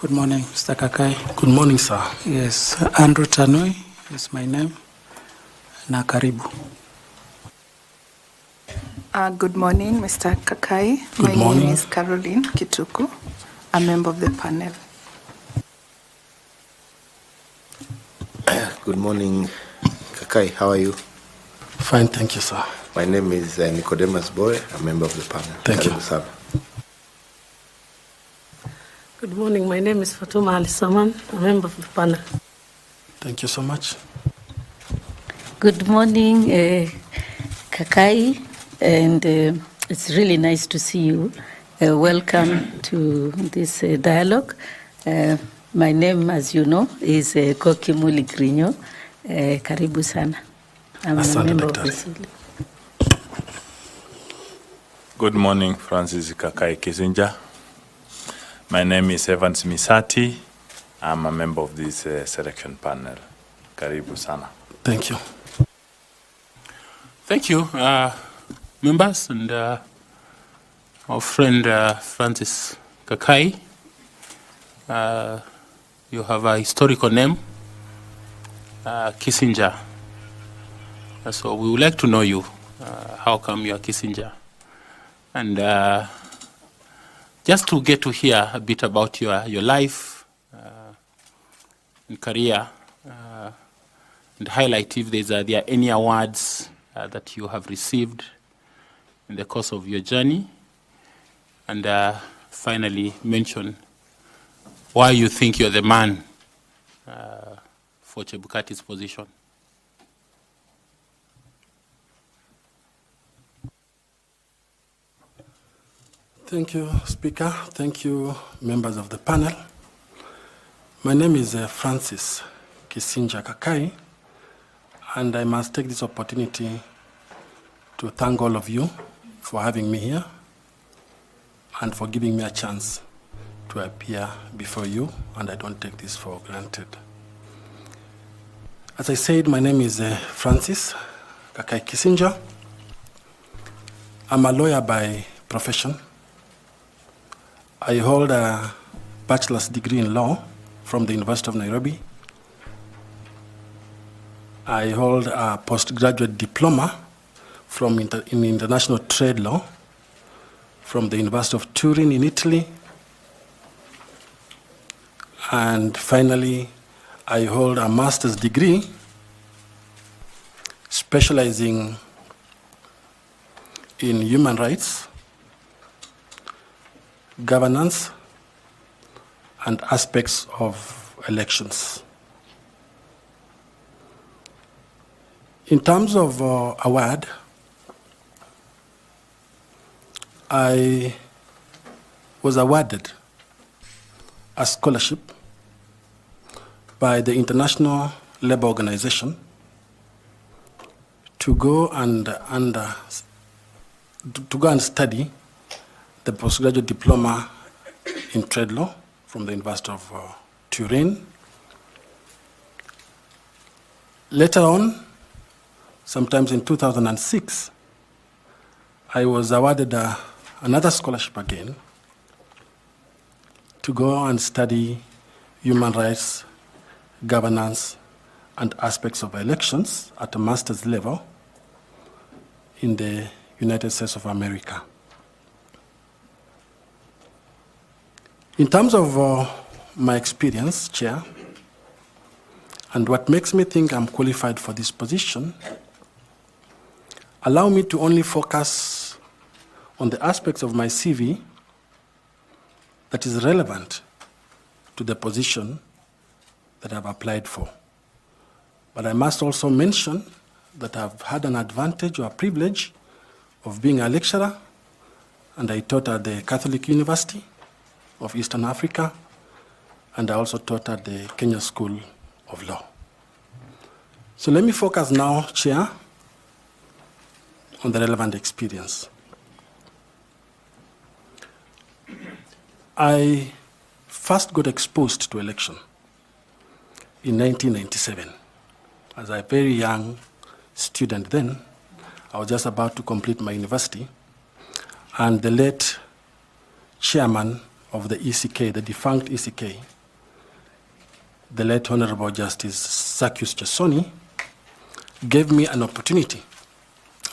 Good morning, Mr. Kakai. Good morning, sir. Yes, Andrew Tanui is my name. Na karibu. Good morning, Mr. Kakai. Good morning. My name is Caroline Kituku, a member of the panel. Good morning, Kakai. How are you? Fine, thank you, sir. My name is Nicodemus Boy, a member of the panel. Thank you. Sir. Good morning. My name is Fatuma Ali Saman, a member of the panel. Thank you so much. Good morning, Kakai, and it's really nice to see you. Welcome to this dialogue. My name, as you know, is Koki Muli Grinyo. Karibu sana. I'm a member of the Good morning, Francis Kakai Kisinja. My name is Evans Misati. I'm a member of this selection panel. Karibu sana. Thank you. Thank you, members, and our friend Francis Kakai. You have a historical name, Kissinger. So we would like to know you. How come you are Kissinger? And just to get to hear a bit about your life and career, and highlight if there are any awards that you have received in the course of your journey, and finally mention why you think you're the man for Chebukati's position. Thank you, Speaker. Thank you, members of the panel. My name is Francis Kisinja Kakai, and I must take this opportunity to thank all of you for having me here and for giving me a chance to appear before you, and I don't take this for granted. As I said, my name is Francis Kakai Kisinja. I'm a lawyer by profession. I hold a bachelor's degree in law from the University of Nairobi. I hold a postgraduate diploma in international trade law from the University of Turin in Italy. And finally, I hold a master's degree specializing in human rights, governance, and aspects of elections. In terms of award, I was awarded a scholarship by the International Labour Organization to go and study the postgraduate diploma in trade law from the University of Turin. Later on, sometimes in 2006, I was awarded another scholarship again to go and study human rights, governance, and aspects of elections at a master's level in the United States of America. In terms of my experience, Chair, and what makes me think I'm qualified for this position, allow me to only focus on the aspects of my CV that is relevant to the position that I've applied for. But I must also mention that I've had an advantage or a privilege of being a lecturer, and I taught at the Catholic University of Eastern Africa, and I also taught at the Kenya School of Law. So let me focus now, Chair, on the relevant experience. I first got exposed to election in 1997. As a very young student then, I was just about to complete my university, and the late chairman of the ECK, the defunct ECK, the late Honorable Justice Zacchaeus Chesoni, gave me an opportunity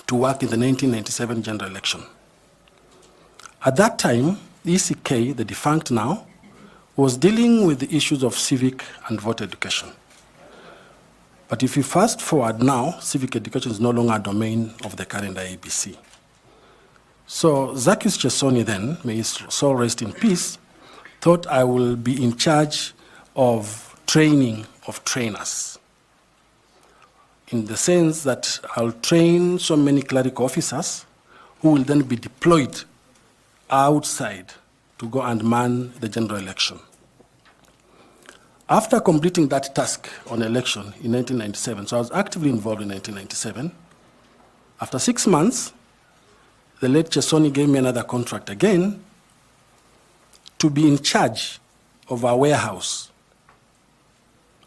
to work in the 1997 general election. At that time, the ECK, the defunct now, was dealing with the issues of civic and voter education. But if you fast forward now, civic education is no longer a domain of the current IEBC. So Zacchaeus Chesoni then, may his soul rest in peace, thought I will be in charge of training of trainers, in the sense that I'll train so many clerical officers who will then be deployed outside to go and man the general election. After completing that task on election in 1997, so I was actively involved in 1997, after 6 months, the late Chesoni gave me another contract again to be in charge of our warehouse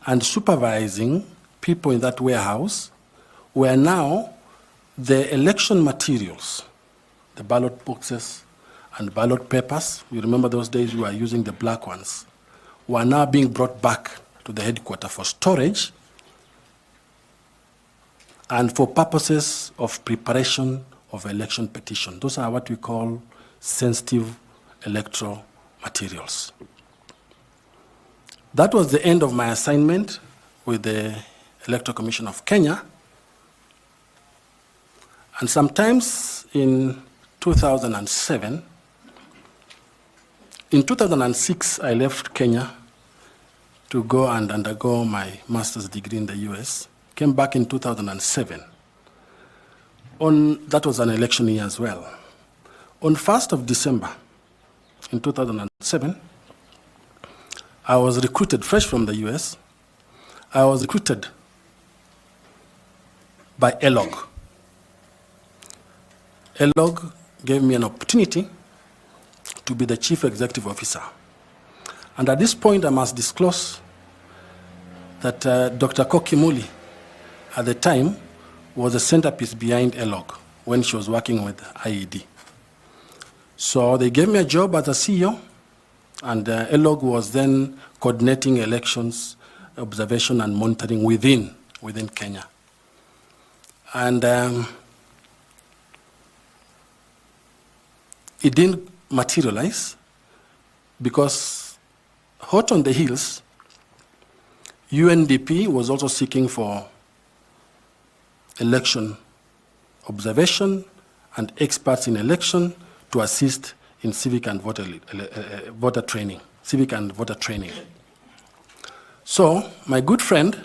and supervising people in that warehouse where now the election materials, the ballot boxes and ballot papers, you remember those days we were using the black ones, were now being brought back to the headquarters for storage and for purposes of preparation of election petition. Those are what we call sensitive electoral materials. That was the end of my assignment with the Electoral Commission of Kenya. And sometimes in 2007, in 2006, I left Kenya to go and undergo my master's degree in the US. Came back in 2007. That was an election year as well. On 1st of December in 2007, I was recruited fresh from the US. I was recruited by ELOG. ELOG gave me an opportunity to be the chief executive officer. And at this point, I must disclose that Dr. Kokimuli, at the time, was a centerpiece behind ELOG when she was working with IED. So they gave me a job as a CEO, and ELOG was then coordinating elections, observation, and monitoring within Kenya. And it didn't materialize because hot on the heels, UNDP was also seeking for election observation and experts in election to assist in civic and voter training. So my good friend,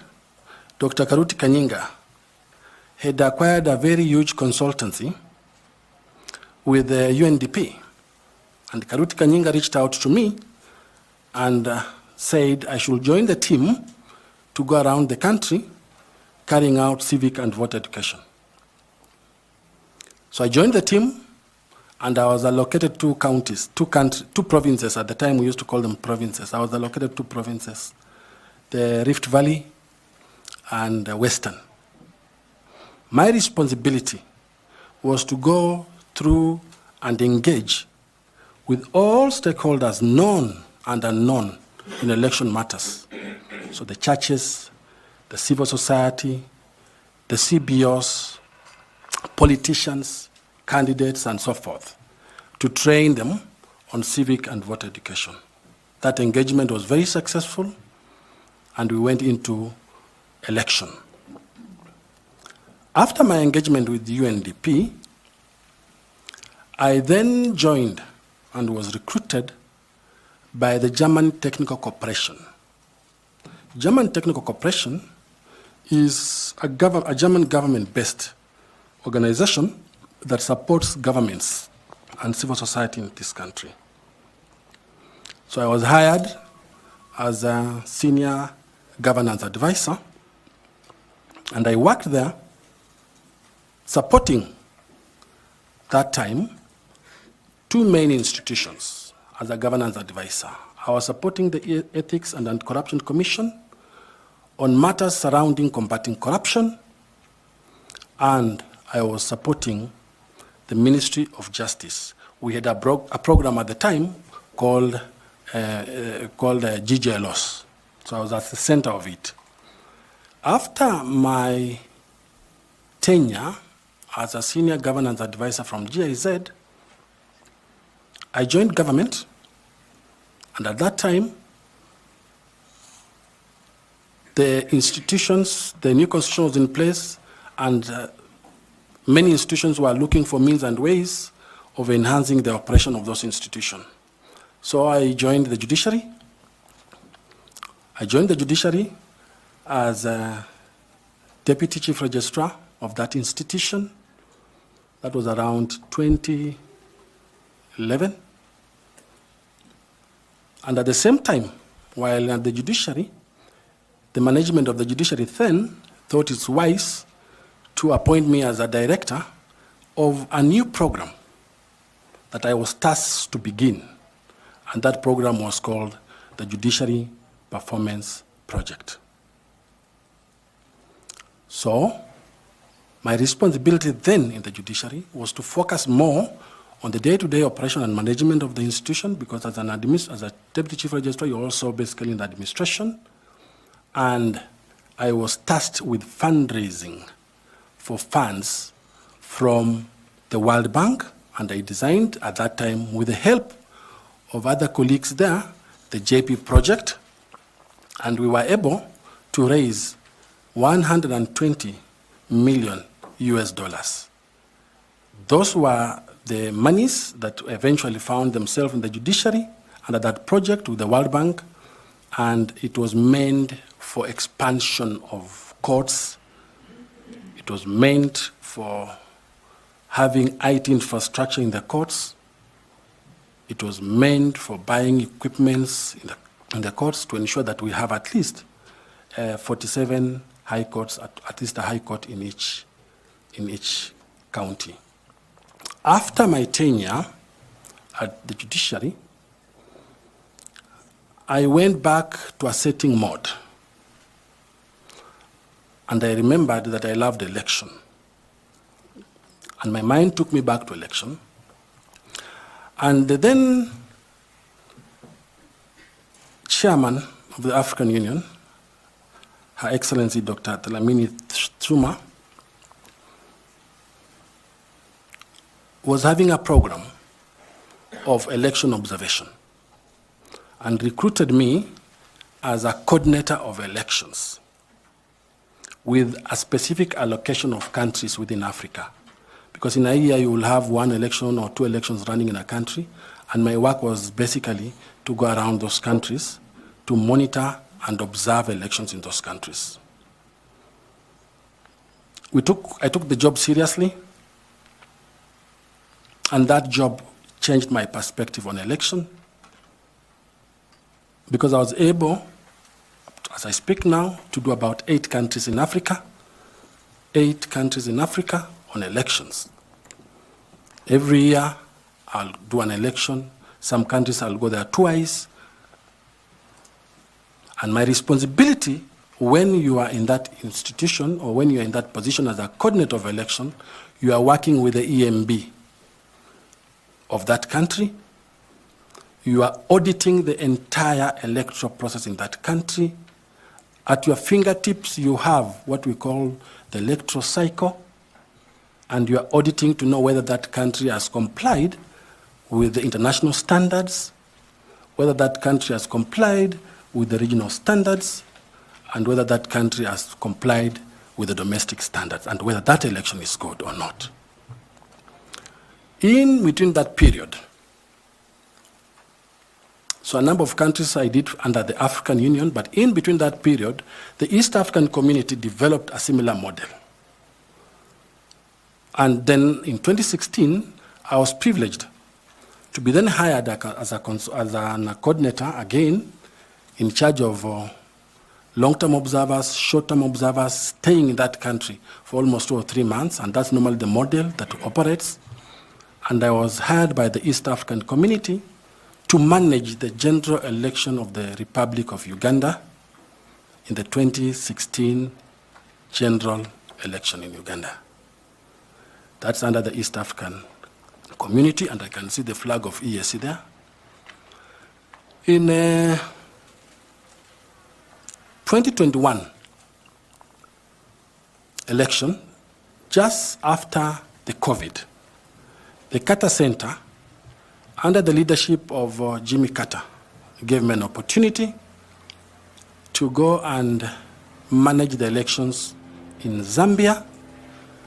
Dr. Karuti Kanyinga, had acquired a very huge consultancy with the UNDP. And Karuti Kanyinga reached out to me and said I should join the team to go around the country carrying out civic and voter education. So I joined the team, and I was allocated two provinces. At the time, we used to call them provinces. I was allocated 2 provinces, the Rift Valley and Western. My responsibility was to go through and engage with all stakeholders, known and unknown, in election matters. So the churches, the civil society, the CBOs, politicians, candidates, and so forth, to train them on civic and voter education. That engagement was very successful, and we went into election. After my engagement with the UNDP, I then joined and was recruited by the German Technical Corporation. German Technical Corporation is a German government-based organization that supports governments and civil society in this country. So I was hired as a senior governance advisor, and I worked there supporting, that time, 2 main institutions as a governance advisor. I was supporting the Ethics and Anti-Corruption Commission on matters surrounding combating corruption, and I was supporting the Ministry of Justice. We had a program at the time called GJLOS. So I was at the center of it. After my tenure as a senior governance advisor from GIZ, I joined government, and at that time, the institutions, the new constitution was in place, and many institutions were looking for means and ways of enhancing the operation of those institutions. So I joined the judiciary. I joined the judiciary as a deputy chief registrar of that institution. That was around 2011. And at the same time, while at the judiciary, the management of the judiciary then thought it's wise to appoint me as a director of a new program that I was tasked to begin. And that program was called the Judiciary Performance Project. So, my responsibility then in the judiciary was to focus more on the day-to-day operation and management of the institution, because as a deputy chief registrar, you're also basically in the administration. And I was tasked with fundraising for funds from the World Bank, and I designed at that time, with the help of other colleagues there, the JP project, and we were able to raise 120 million US dollars. Those were the monies that eventually found themselves in the judiciary under that project with the World Bank, and it was meant for expansion of courts. It was meant for having IT infrastructure in the courts. It was meant for buying equipments in the courts to ensure that we have at least 47 high courts, at least a high court in each county. After my tenure at the judiciary, I went back to a setting mode. And I remembered that I loved election. And my mind took me back to election. And the then chairman of the African Union, Her Excellency Dr. Dlamini Zuma, was having a program of election observation and recruited me as a coordinator of elections with a specific allocation of countries within Africa. Because in a year you will have one election or two elections running in a country, and my work was basically to go around those countries to monitor and observe elections in those countries. I took the job seriously, and that job changed my perspective on election, because I was able, as I speak now, to do about 8 countries in Africa, 8 countries in Africa on elections. Every year, I'll do an election. Some countries I'll go there twice. And my responsibility when you are in that institution or when you're in that position as a coordinator of election, you are working with the EMB of that country. You are auditing the entire electoral process in that country. At your fingertips, you have what we call the electoral cycle, and you are auditing to know whether that country has complied with the international standards, whether that country has complied with the regional standards, and whether that country has complied with the domestic standards, and whether that election is good or not. In between that period, so a number of countries I did under the African Union, but in between that period, the East African community developed a similar model. And then in 2016, I was privileged to be then hired as a coordinator again, in charge of long-term observers, short-term observers, staying in that country for almost 2 or 3 months, and that's normally the model that operates. And I was hired by the East African community to manage the general election of the Republic of Uganda in the 2016 general election in Uganda. That's under the East African community, and I can see the flag of EAC there. In 2021 election, just after the COVID, the Carter Center, under the leadership of Jimmy Carter, gave me an opportunity to go and manage the elections in Zambia.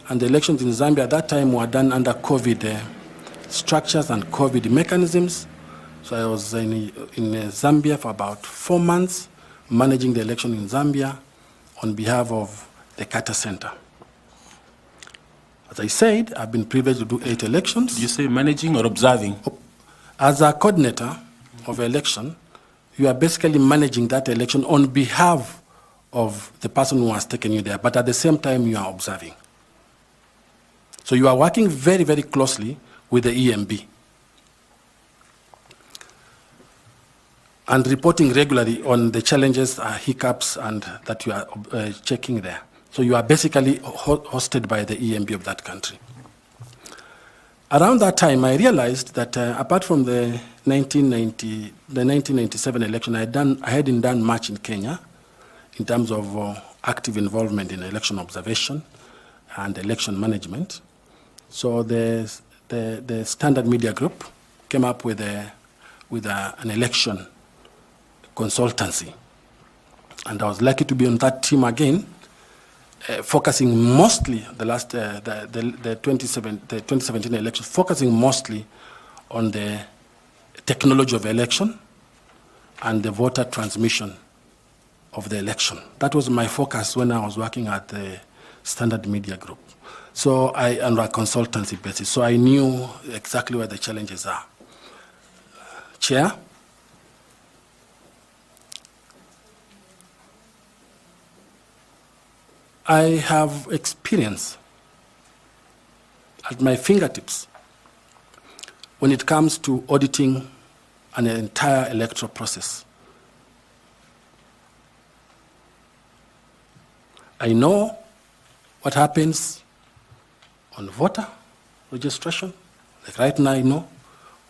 And the elections in Zambia at that time were done under COVID structures and COVID mechanisms. So I was in Zambia for about 4 months, managing the election in Zambia on behalf of the Carter Center. As I said, I've been privileged to do 8 elections. Did you say managing or observing? As a coordinator of election, you are basically managing that election on behalf of the person who has taken you there, but at the same time you are observing. So you are working very, very closely with the EMB and reporting regularly on the challenges, hiccups, and that you are checking there. So you are basically hosted by the EMB of that country. Around that time, I realized that apart from the 1997 election, I hadn't done much in Kenya in terms of active involvement in election observation and election management. So the Standard Media Group came up with an election consultancy. And I was lucky to be on that team again, focusing mostly the 2017 elections, focusing mostly on the technology of election and the voter transmission of the election. That was my focus when I was working at the Standard Media Group. So on a consultancy basis. So I knew exactly where the challenges are. Chair, I have experience at my fingertips when it comes to auditing an entire electoral process. I know what happens on voter registration. Like right now, I know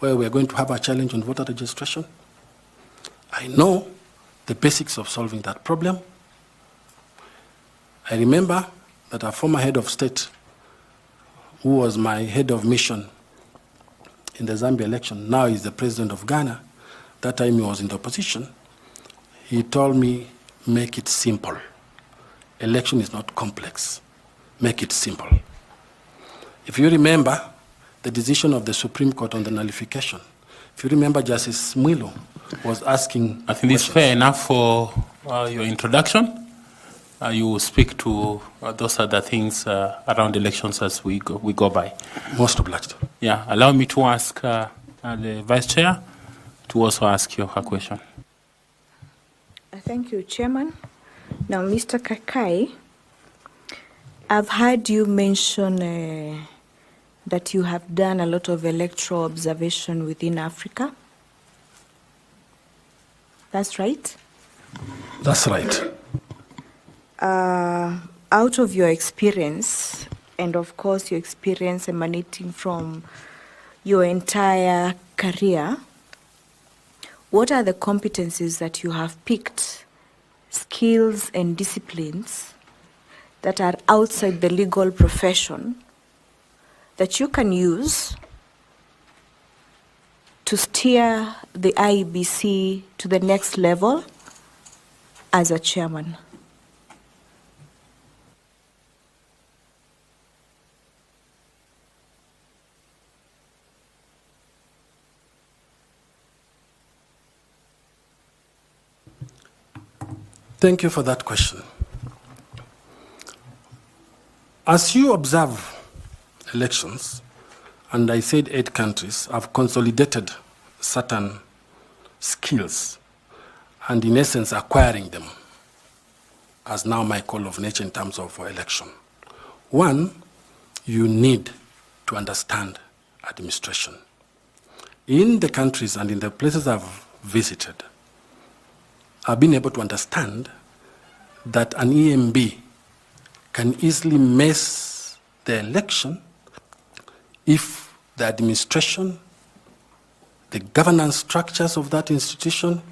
where we're going to have a challenge on voter registration. I know the basics of solving that problem. I remember that our former head of state, who was my head of mission in the Zambia election, now is the president of Ghana. That time he was in the opposition. He told me, make it simple. Election is not complex. Make it simple. If you remember the decision of the Supreme Court on the nullification, if you remember, Justice Mwilo was asking I think it's fair enough for your introduction. You will speak to those other things around elections as we go by. Most obliged. Yeah, allow me to ask the Vice Chair to also ask you a question. Thank you, Chairman. Now, Mr. Kakai, I've heard you mention that you have done a lot of electoral observation within Africa. That's right? That's right. Out of your experience, and of course your experience emanating from your entire career, what are the competencies that you have picked, skills and disciplines that are outside the legal profession that you can use to steer the IEBC to the next level as a chairman? Thank you for that question. As you observe elections, and I said 8 countries have consolidated certain skills and in essence acquiring them as now my call of nature in terms of election. One, you need to understand administration. In the countries and in the places I've visited, I've been able to understand that an EMB can easily mess the election if the administration, the governance structures of that institution,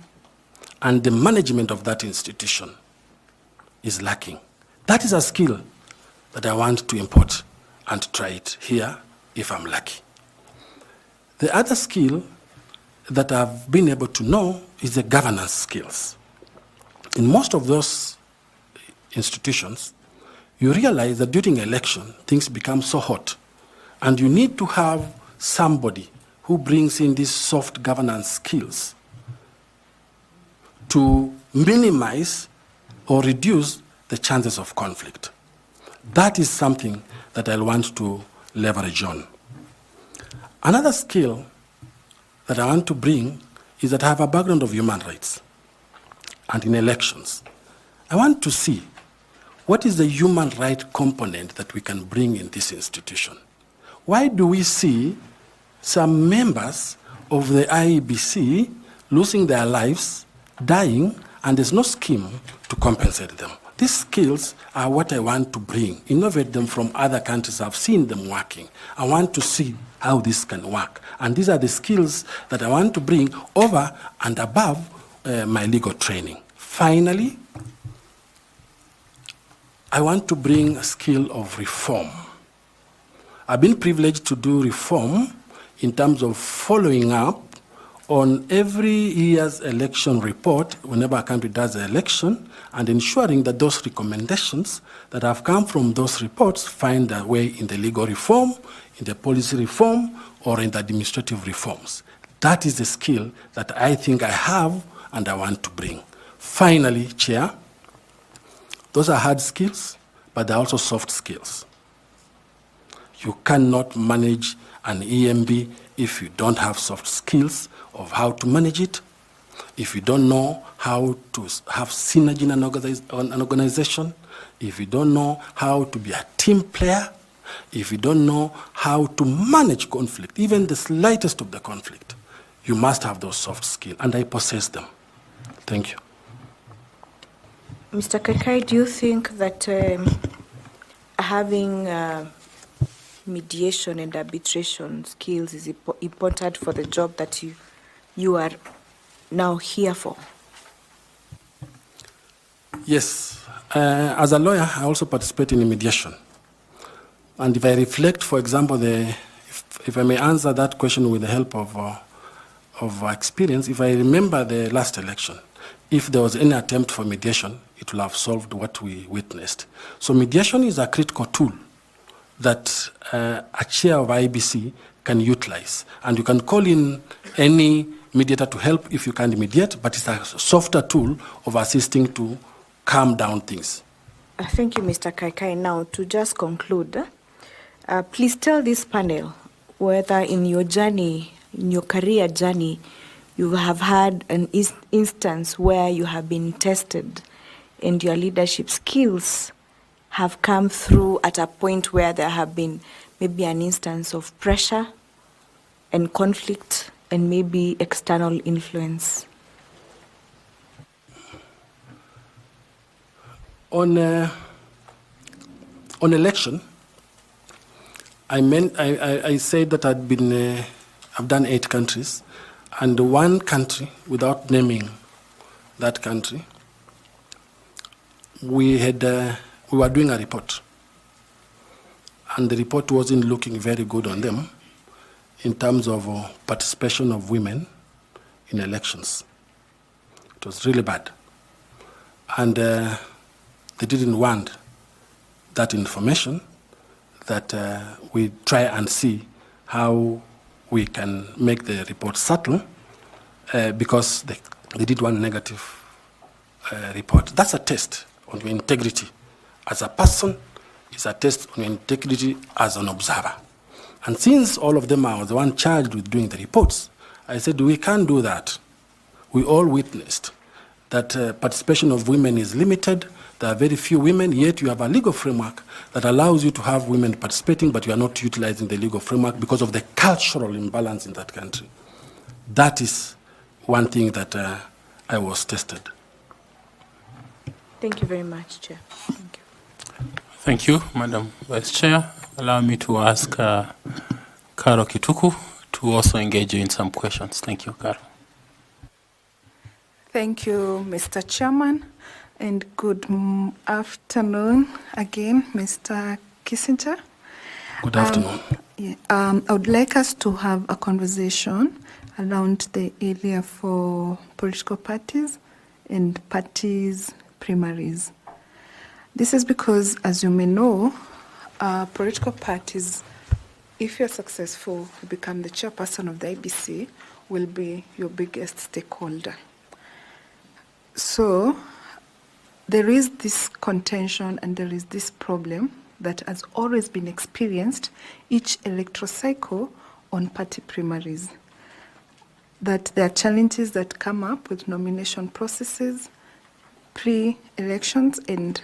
and the management of that institution is lacking. That is a skill that I want to import and try it here if I'm lucky. The other skill that I've been able to know is the governance skills. In most of those institutions, you realize that during election, things become so hot, and you need to have somebody who brings in these soft governance skills to minimize or reduce the chances of conflict. That is something that I'll want to leverage on. Another skill that I want to bring is that I have a background of human rights. And in elections, I want to see what is the human right component that we can bring in this institution. Why do we see some members of the IEBC losing their lives, dying, and there's no scheme to compensate them? These skills are what I want to bring, innovate them from other countries. I've seen them working. I want to see how this can work. And these are the skills that I want to bring over and above my legal training. Finally, I want to bring a skill of reform. I've been privileged to do reform in terms of following up on every year's election report whenever a country does an election, and ensuring that those recommendations that have come from those reports find their way in the legal reform, in the policy reform, or in the administrative reforms. That is the skill that I think I have and I want to bring. Finally, Chair, those are hard skills, but they're also soft skills. You cannot manage an EMB if you don't have soft skills of how to manage it, if you don't know how to have synergy in an organization, if you don't know how to be a team player, if you don't know how to manage conflict, even the slightest of the conflict, you must have those soft skills, and I possess them. Thank you. Mr. Kakai, do you think that having mediation and arbitration skills is important for the job that you are now here for? Yes. As a lawyer, I also participate in mediation. And if I reflect, for example, if I may answer that question with the help of experience, if I remember the last election, if there was any attempt for mediation, it will have solved what we witnessed. So mediation is a critical tool that a chair of IEBC can utilize. And you can call in any mediator to help if you can't mediate, but it's a softer tool of assisting to calm down things. Thank you, Mr. Kaikai. Now, to just conclude, please tell this panel whether in your journey, in your career journey, you have had an instance where you have been tested and your leadership skills have come through at a point where there have been maybe an instance of pressure and conflict and maybe external influence. On election, I said that I've done 8 countries, and one country, without naming that country, we were doing a report, and the report wasn't looking very good on them in terms of participation of women in elections. It was really bad, and they didn't want that information, that we try and see how we can make the report subtle, because they did one negative report. That's a test on your integrity as a person. It's a test on your integrity as an observer. And since all of them are the one charged with doing the reports, I said we can't do that. We all witnessed that participation of women is limited. There are very few women, yet you have a legal framework that allows you to have women participating, but you are not utilizing the legal framework because of the cultural imbalance in that country. That is one thing that I was tested. Thank you very much, Chair. Thank you. Thank you, Madam Vice Chair. Allow me to ask Karo Kituku to also engage you in some questions. Thank you, Karo. Thank you, Mr. Chairman. And good afternoon again, Mr. Kissinger. Good afternoon. I would like us to have a conversation around the area for political parties and parties primaries. This is because, as you may know, political parties, if you're successful to become the chairperson of the IEBC, will be your biggest stakeholder. So there is this contention and there is this problem that has always been experienced each electoral cycle on party primaries. That there are challenges that come up with nomination processes, pre-elections, and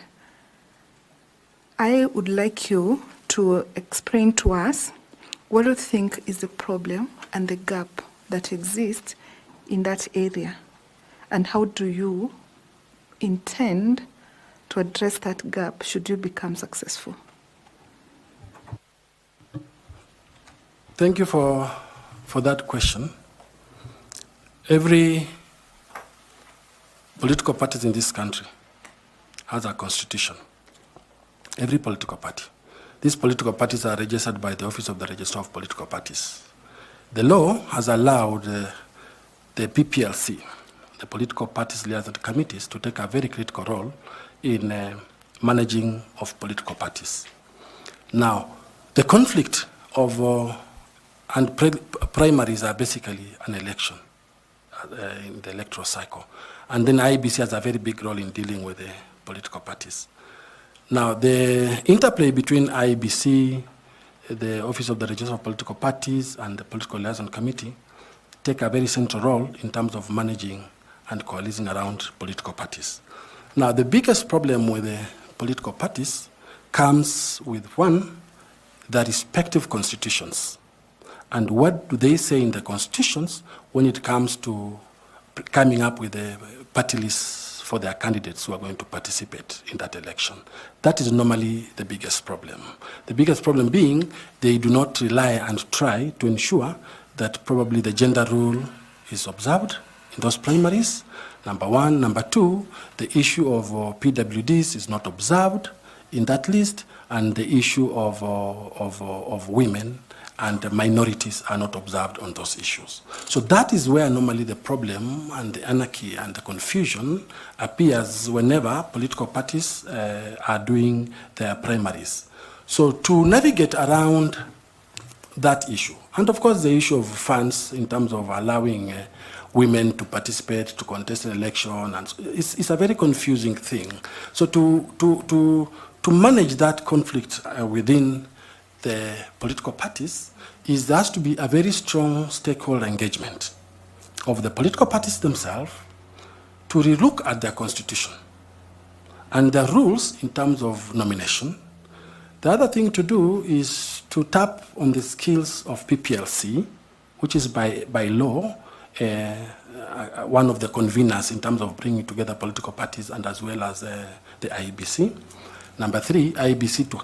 I would like you to explain to us what you think is the problem and the gap that exists in that area, and how do you intend to address that gap should you become successful? Thank you for that question. Every political party in this country has a constitution. Every political party. These political parties are registered by the Office of the Registrar of Political Parties. The law has allowed the PPLC, the Political Parties Liaison Committees, to take a very critical role in managing of political parties. Now, the conflict of primaries are basically an election in the electoral cycle. And then IEBC has a very big role in dealing with the political parties. Now, the interplay between IEBC, the Office of the Registrar of Political Parties, and the Political Liaison Committee take a very central role in terms of managing and coalescing around political parties. Now, the biggest problem with the political parties comes with, one, the respective constitutions. And what do they say in the constitutions when it comes to coming up with the party lists for their candidates who are going to participate in that election? That is normally the biggest problem. The biggest problem being they do not rely and try to ensure that probably the gender rule is observed in those primaries, number one. Number two, the issue of PWDs is not observed in that list, and the issue of women and minorities are not observed on those issues. So that is where normally the problem and the anarchy and the confusion appears whenever political parties are doing their primaries. So to navigate around that issue, and of course the issue of funds in terms of allowing women to participate, to contest an election, and it's a very confusing thing. So to manage that conflict within the political parties there has to be a very strong stakeholder engagement of the political parties themselves to relook at their constitution and their rules in terms of nomination. The other thing to do is to tap on the skills of PPLC, which is by law one of the conveners in terms of bringing together political parties and as well as the IEBC. Number three, IEBC to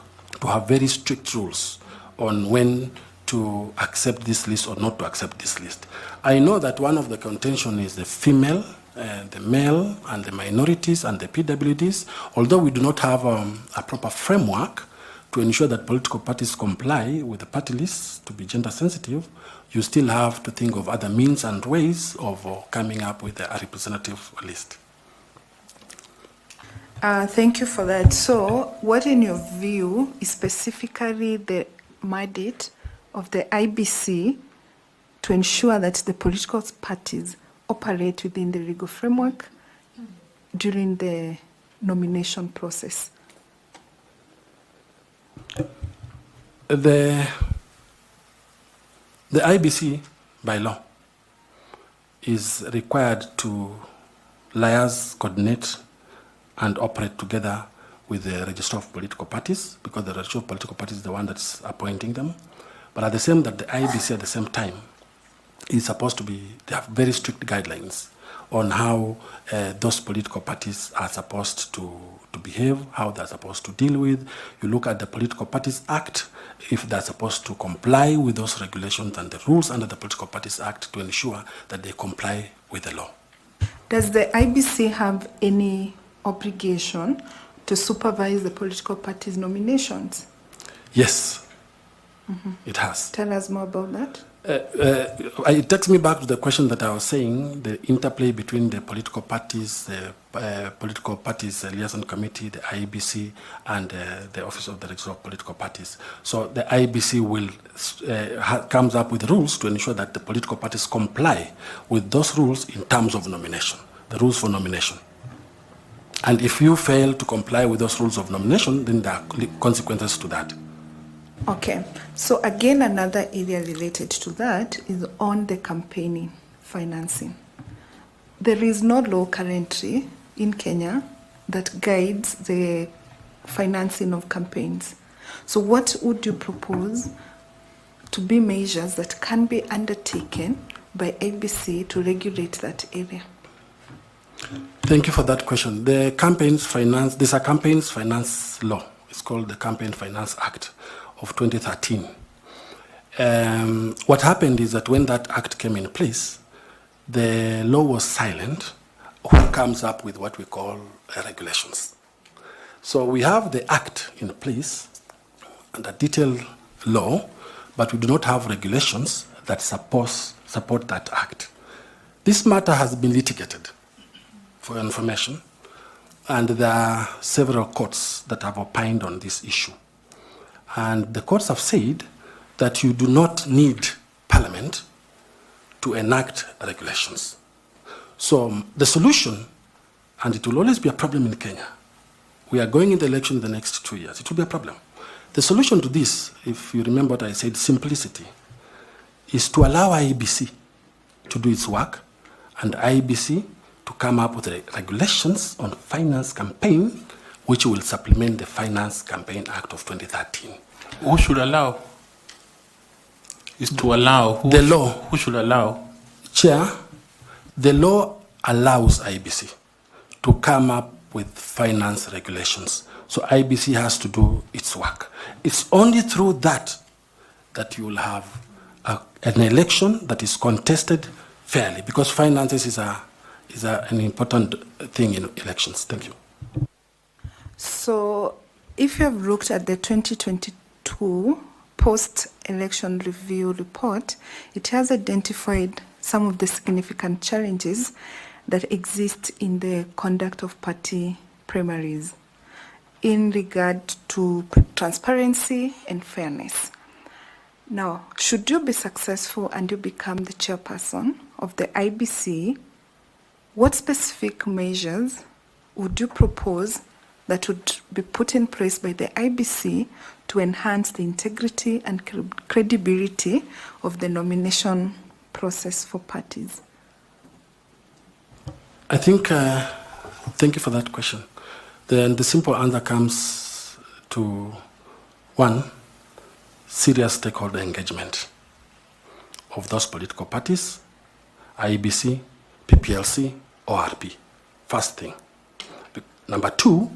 have very strict rules on when to accept this list or not to accept this list. I know that one of the contention is the female, the male, and the minorities and the PWDs. Although we do not have a proper framework to ensure that political parties comply with the party lists to be gender sensitive, you still have to think of other means and ways of coming up with a representative list. Thank you for that. So what in your view is specifically the mandate of the IEBC to ensure that the political parties operate within the legal framework during the nomination process? The IEBC, by law, is required to liaise, coordinate, and operate together with the Registrar of Political Parties, because the Registrar of Political Parties is the one that's appointing them. But at the same time, the IEBC at the same time is supposed to be, they have very strict guidelines on how those political parties are supposed to behave, how they're supposed to deal with. You look at the Political Parties Act, if they're supposed to comply with those regulations and the rules under the Political Parties Act to ensure that they comply with the law. Does the IEBC have any obligation to supervise the political parties' nominations? Yes, it has. Tell us more about that. It takes me back to the question that I was saying, the interplay between the political parties, liaison committee, the IEBC, and the Office of the Registrar of Political Parties. So the IEBC will comes up with rules to ensure that the political parties comply with those rules in terms of nomination, the rules for nomination. And if you fail to comply with those rules of nomination, then there are consequences to that. Okay, so again, another area related to that is on the campaigning financing. There is no law currently in Kenya that guides the financing of campaigns. So what would you propose to be measures that can be undertaken by IEBC to regulate that area? Thank you for that question. The campaigns finance, there's a campaigns finance law. It's called the Campaign Finance Act of 2013. What happened is that when that act came in place, the law was silent. Who comes up with what we call regulations? So we have the act in place and a detailed law, but we do not have regulations that support that act. This matter has been litigated, for your information, and there are several courts that have opined on this issue. And the courts have said that you do not need Parliament to enact regulations. So the solution, and it will always be a problem in Kenya, we are going in the election in the next 2 years, it will be a problem. The solution to this, if you remember what I said, simplicity, is to allow IEBC to do its work, and IEBC to come up with regulations on finance campaign, which will supplement the Finance Campaign Act of 2013. Who should allow? Is to allow. The law. Who should allow? Chair, the law allows IEBC to come up with finance regulations. So IEBC has to do its work. It's only through that that you will have an election that is contested fairly, because finances is an important thing in elections. Thank you. So if you have looked at the 2022 post-election review report, it has identified some of the significant challenges that exist in the conduct of party primaries in regard to transparency and fairness. Now, should you be successful and you become the chairperson of the IEBC, what specific measures would you propose that would be put in place by the IEBC to enhance the integrity and credibility of the nomination process for parties? I think, thank you for that question. The simple answer comes to one, serious stakeholder engagement of those political parties, IEBC, PPLC, ORP. First thing. Number two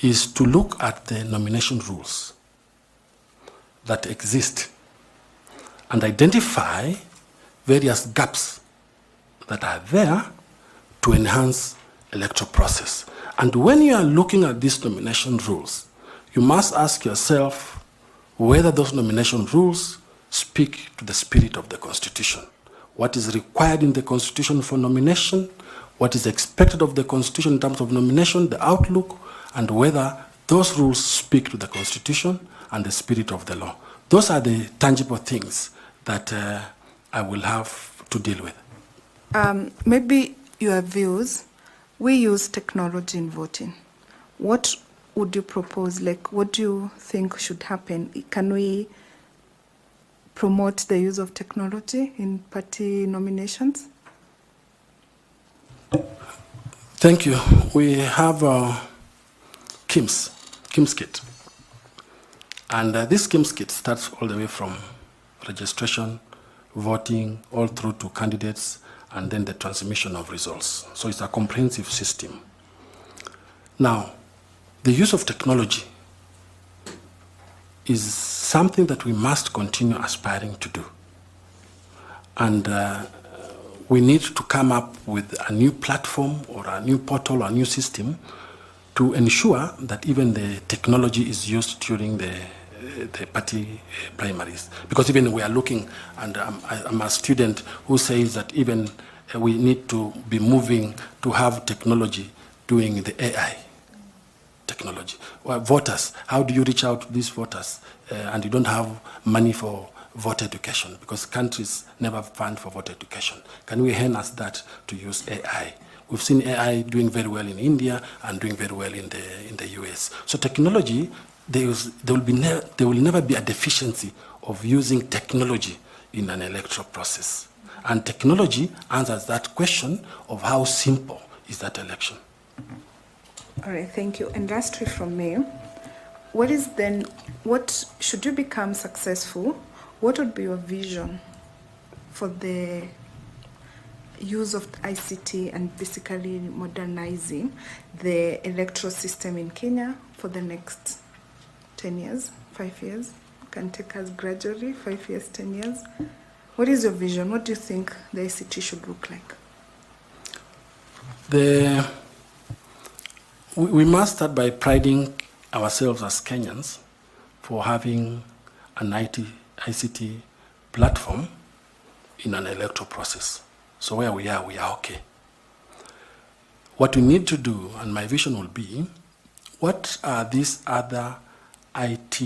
is to look at the nomination rules that exist and identify various gaps that are there to enhance electoral process. And when you are looking at these nomination rules, you must ask yourself whether those nomination rules speak to the spirit of the Constitution. What is required in the Constitution for nomination, what is expected of the Constitution in terms of nomination, the outlook, and whether those rules speak to the Constitution and the spirit of the law. Those are the tangible things that I will have to deal with. Maybe your views, we use technology in voting. What would you propose? Like, what do you think should happen? Can we promote the use of technology in party nominations? Thank you. We have KIMS kit. And this KIMS kit starts all the way from registration, voting, all through to candidates, and then the transmission of results. So it's a comprehensive system. Now, the use of technology is something that we must continue aspiring to do. And we need to come up with a new platform or a new portal or a new system to ensure that even the technology is used during the party primaries. Because even we are looking, and I'm a student who says that even we need to be moving to have technology doing the AI technology. Well, voters, how do you reach out to these voters and you don't have money for voter education because countries never fund for voter education? Can we harness that to use AI? We've seen AI doing very well in India and doing very well in the US. So technology, there will never be a deficiency of using technology in an electoral process. And technology answers that question of how simple is that election. All right, thank you. And lastly from me, what should you become successful, what would be your vision for the use of ICT and basically modernizing the electoral system in Kenya for the next 10 years, 5 years? You can take us gradually, 5 years, 10 years. What is your vision? What do you think the ICT should look like? We must start by priding ourselves as Kenyans for having an ICT platform in an electoral process. So where we are okay. What we need to do, and my vision will be, what are these other IT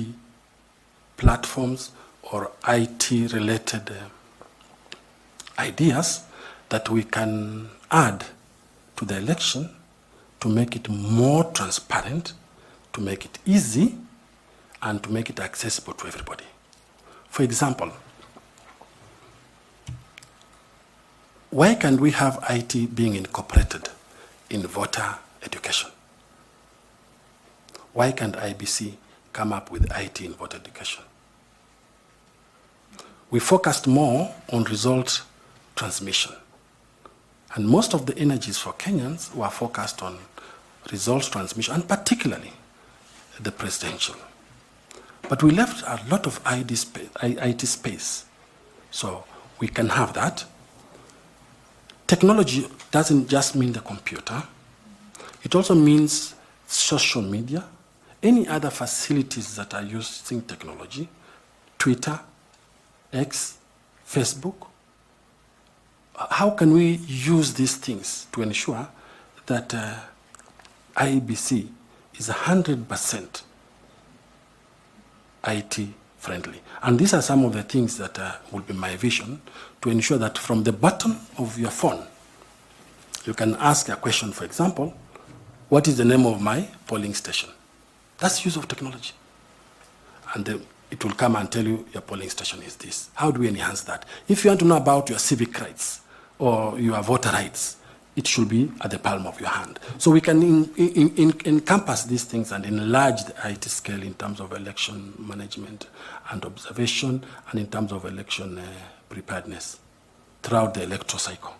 platforms or IT-related ideas that we can add to the election to make it more transparent, to make it easy, and to make it accessible to everybody. For example, why can't we have IT being incorporated in voter education? Why can't IEBC come up with IT in voter education? We focused more on result transmission. And most of the energies for Kenyans were focused on results transmission, and particularly the presidential. But we left a lot of IT space. So we can have that. Technology doesn't just mean the computer. It also means social media, any other facilities that are using technology, Twitter, X, Facebook. How can we use these things to ensure that IEBC is 100% IT friendly? And these are some of the things that will be my vision, to ensure that from the button of your phone, you can ask a question, for example, what is the name of my polling station? That's use of technology. And it will come and tell you your polling station is this. How do we enhance that? If you want to know about your civic rights or your voter rights, it should be at the palm of your hand. So we can encompass these things and enlarge the IT scale in terms of election management and observation, and in terms of election preparedness throughout the electoral cycle.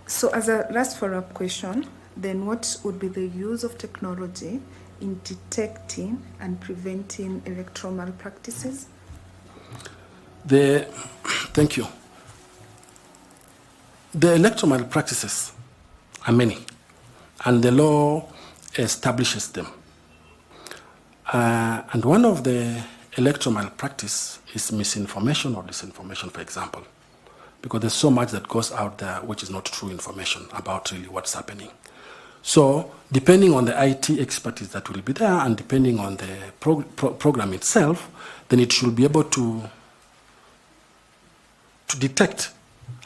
So as a last follow-up question, then what would be the use of technology in detecting and preventing electoral malpractices? Thank you. The electoral malpractices are many, and the law establishes them. And one of the electoral malpractice is misinformation or disinformation, for example, because there's so much that goes out there which is not true information about really what's happening. So depending on the IT expertise that will be there, and depending on the program itself, then it should be able to detect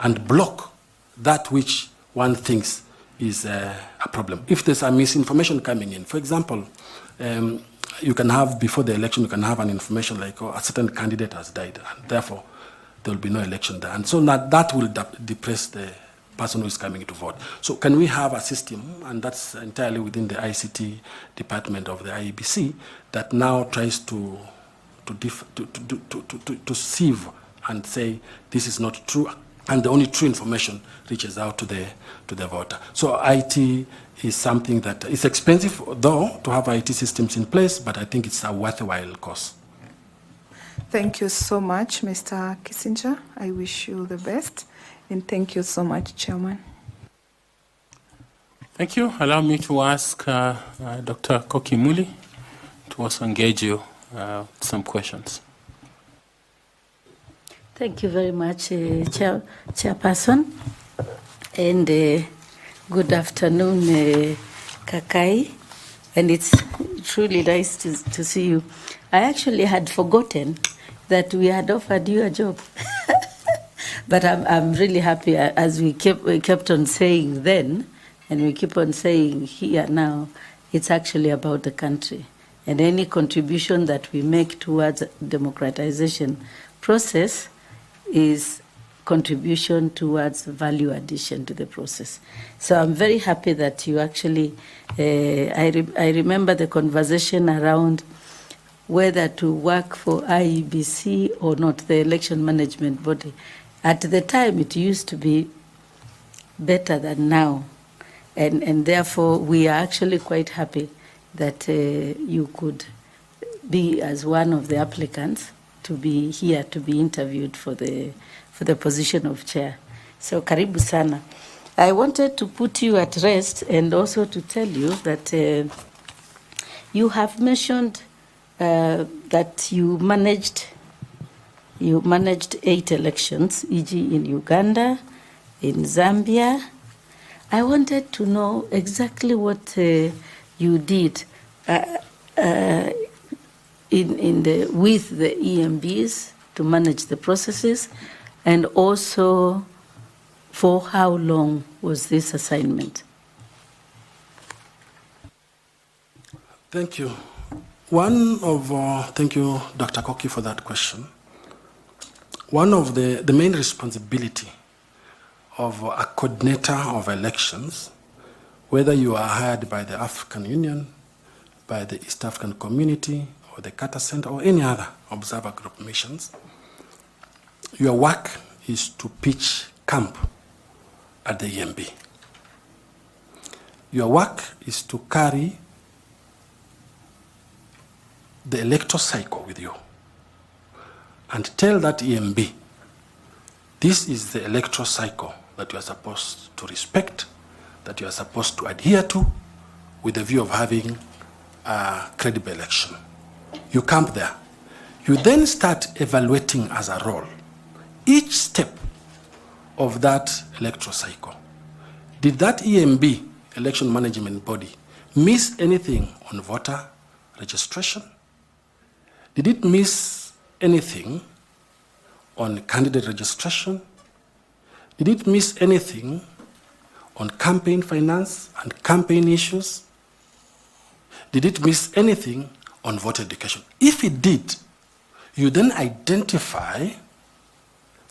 and block that which one thinks is a problem. If there's a misinformation coming in, for example, you can have, before the election, you can have an information like, oh, a certain candidate has died, and therefore there will be no election there. And so that will depress the person who is coming to vote. So can we have a system, and that's entirely within the ICT department of the IEBC, that now tries to sieve and say this is not true, and the only true information reaches out to the voter. So IT is something that is expensive, though, to have IT systems in place, but I think it's a worthwhile cost. Thank you so much, Mr. Kissinger. I wish you the best. And thank you so much, Chairman. Thank you. Allow me to ask Dr. Koki Muli to also engage you with some questions. Thank you very much, Chairperson. And good afternoon, Kakai. And it's truly nice to see you. I actually had forgotten that we had offered you a job. But I'm really happy, as we kept on saying then, and we keep on saying here now, it's actually about the country. And any contribution that we make towards democratization process is contribution towards value addition to the process. So I'm very happy that you actually, I remember the conversation around whether to work for IEBC or not, the election management body. At the time, it used to be better than now. And therefore, we are actually quite happy that you could be as one of the applicants to be here to be interviewed for the position of chair. So karibu sana. I wanted to put you at rest and also to tell you that you have mentioned that you managed 8 elections, e.g. in Uganda, in Zambia. I wanted to know exactly what you did with the EMBs to manage the processes, and also for how long was this assignment? Thank you. Thank you, Dr. Koki, for that question. One of the main responsibility of a coordinator of elections, whether you are hired by the African Union, by the East African Community, or the Carter Center, or any other observer group missions, your work is to pitch camp at the EMB. Your work is to carry the electoral cycle with you and tell that EMB, this is the electoral cycle that you are supposed to respect, that you are supposed to adhere to, with the view of having a credible election. You camp there. You then start evaluating as a role each step of that electoral cycle. Did that EMB, election management body, miss anything on voter registration? Did it miss anything on candidate registration? Did it miss anything on campaign finance and campaign issues? Did it miss anything on voter education? If it did, you then identify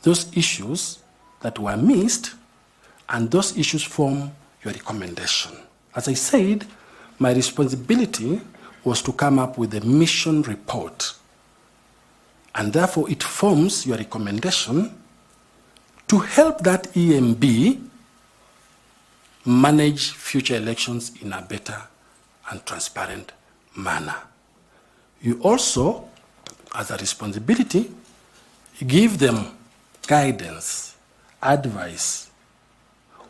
those issues that were missed, and those issues form your recommendation. As I said, my responsibility was to come up with a mission report, and therefore it forms your recommendation to help that EMB manage future elections in a better and transparent manner. You also, as a responsibility, give them guidance, advice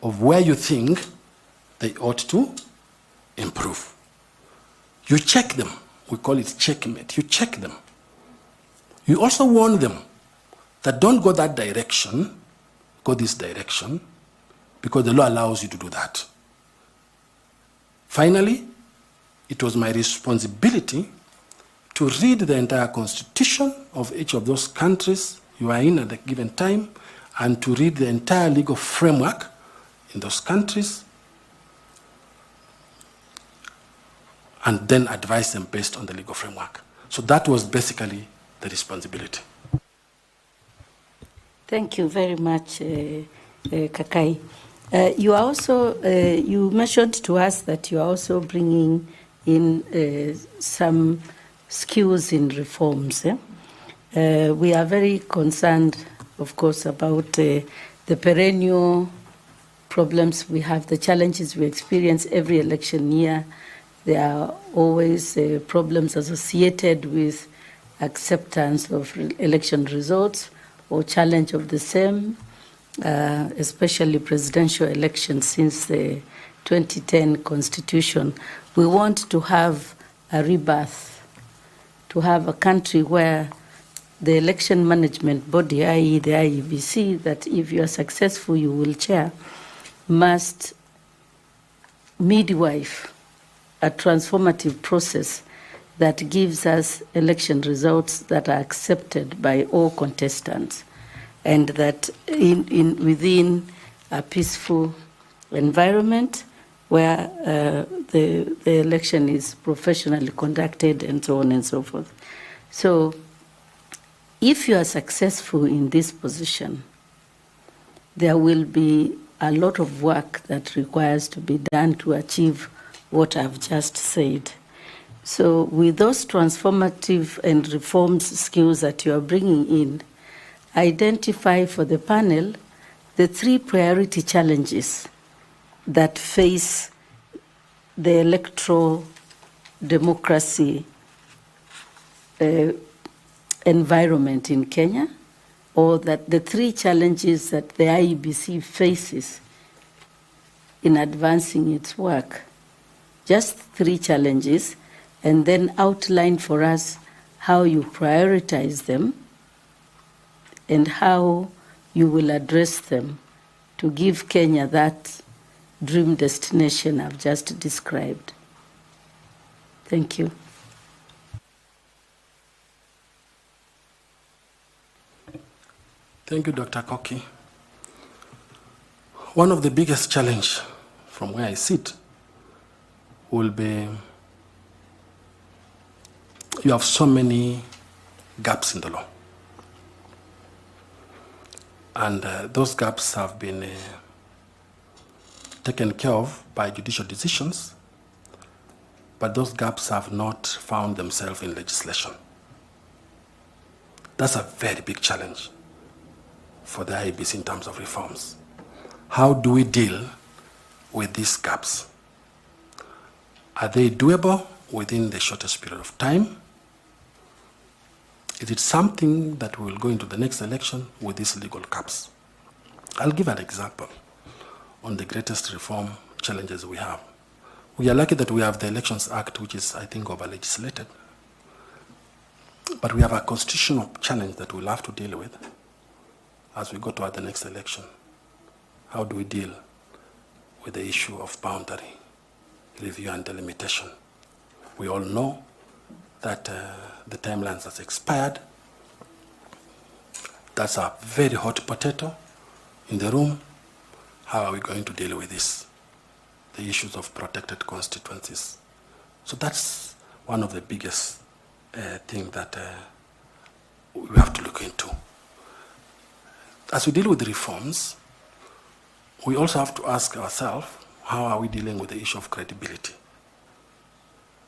of where you think they ought to improve. You check them. We call it checkmate. You check them. You also warn them that don't go that direction, go this direction, because the law allows you to do that. Finally, it was my responsibility to read the entire constitution of each of those countries you are in at a given time, and to read the entire legal framework in those countries, and then advise them based on the legal framework. So that was basically the responsibility. Thank you very much, Kakai. You are also, you mentioned to us that you are also bringing in some skills in reforms. We are very concerned, of course, about the perennial problems we have, the challenges we experience every election year. There are always problems associated with acceptance of election results or challenge of the same, especially presidential elections, since the 2010 Constitution. We want to have a rebirth, to have a country where the election management body, i.e. the IEBC, that if you are successful, you will chair, must midwife a transformative process that gives us election results that are accepted by all contestants, and that within a peaceful environment where the election is professionally conducted and so on and so forth. So if you are successful in this position, there will be a lot of work that requires to be done to achieve what I've just said. So with those transformative and reforms skills that you are bringing in, identify for the panel the 3 priority challenges that face the electoral democracy environment in Kenya, or that the 3 challenges that the IEBC faces in advancing its work. Just 3 challenges, and then outline for us how you prioritize them and how you will address them to give Kenya that dream destination I've just described. Thank you. Thank you, Dr. Koki. One of the biggest challenges from where I sit will be you have so many gaps in the law. And those gaps have been taken care of by judicial decisions, but those gaps have not found themselves in legislation. That's a very big challenge for the IEBC in terms of reforms. How do we deal with these gaps? Are they doable within the shortest period of time? Is it something that will go into the next election with these legal gaps? I'll give an example on the greatest reform challenges we have. We are lucky that we have the Elections Act, which is, I think, over-legislated. But we have a constitutional challenge that we'll have to deal with as we go toward the next election. How do we deal with the issue of boundary review and delimitation? We all know that the timelines has expired. That's a very hot potato in the room. How are we going to deal with this? The issues of protected constituencies. So that's one of the biggest things that we have to look into. As we deal with the reforms, we also have to ask ourselves, how are we dealing with the issue of credibility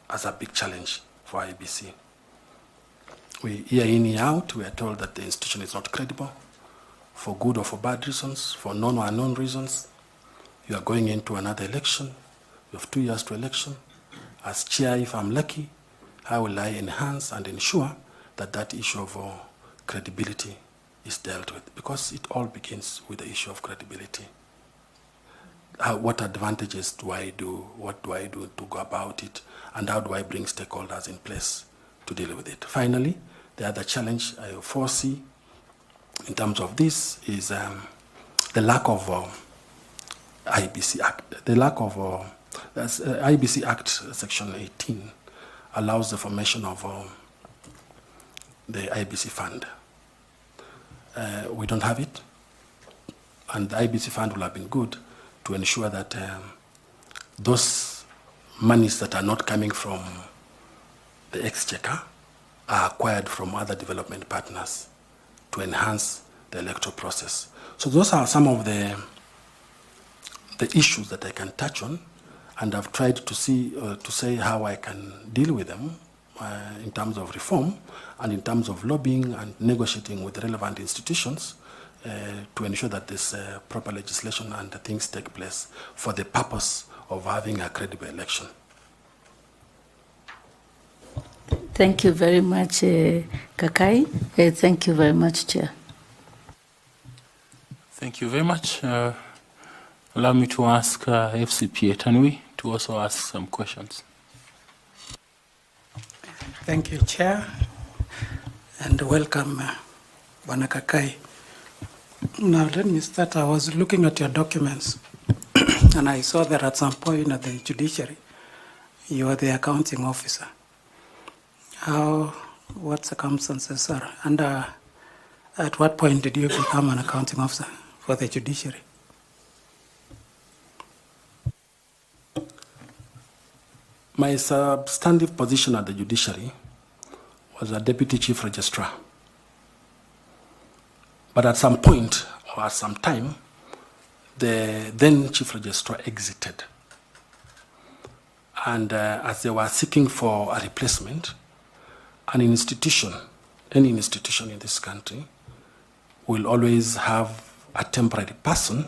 as a big challenge for IEBC? We year in, year out, we are told that the institution is not credible for good or for bad reasons, for known or unknown reasons. You are going into another election. You have 2 years to election. As chair, if I'm lucky, how will I enhance and ensure that that issue of credibility is dealt with? Because it all begins with the issue of credibility. What advantages do I do? What do I do to go about it? And how do I bring stakeholders in place to deal with it? Finally, the other challenge I foresee in terms of this is the lack of IEBC Act. The lack of IEBC Act Section 18 allows the formation of the IEBC Fund. We don't have it, and the IEBC Fund will have been good to ensure that those monies that are not coming from the exchequer are acquired from other development partners to enhance the electoral process. So those are some of the issues that I can touch on, and I've tried to say how I can deal with them in terms of reform and in terms of lobbying and negotiating with relevant institutions to ensure that this proper legislation and things take place for the purpose of having a credible election. Thank you very much, Kakai. Thank you very much, Chair. Thank you very much. Allow me to ask FCPA Tanui to also ask some questions. Thank you, Chair, and welcome, Bwana Kakai. Now, let me start. I was looking at your documents, and I saw that at some point at the Judiciary, you were the accounting officer. What circumstances are under? At what point did you become an accounting officer for the Judiciary? My substantive position at the Judiciary was a Deputy Chief Registrar. But at some point, or at some time, the then Chief Registrar exited. And as they were seeking for a replacement, any institution in this country will always have a temporary person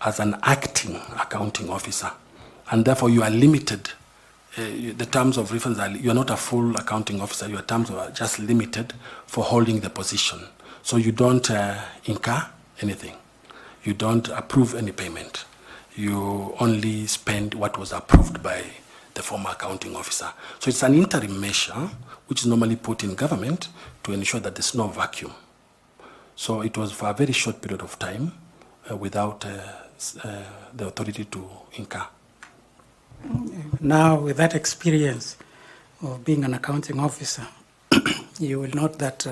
as an acting accounting officer. And therefore you are limited. The terms of reference are, you are not a full accounting officer, your terms are just limited for holding the position. So you don't incur anything. You don't approve any payment. You only spend what was approved by the former accounting officer. So it's an interim measure which is normally put in government to ensure that there's no vacuum. So it was for a very short period of time without the authority to incur. Now, with that experience of being an accounting officer, you will note that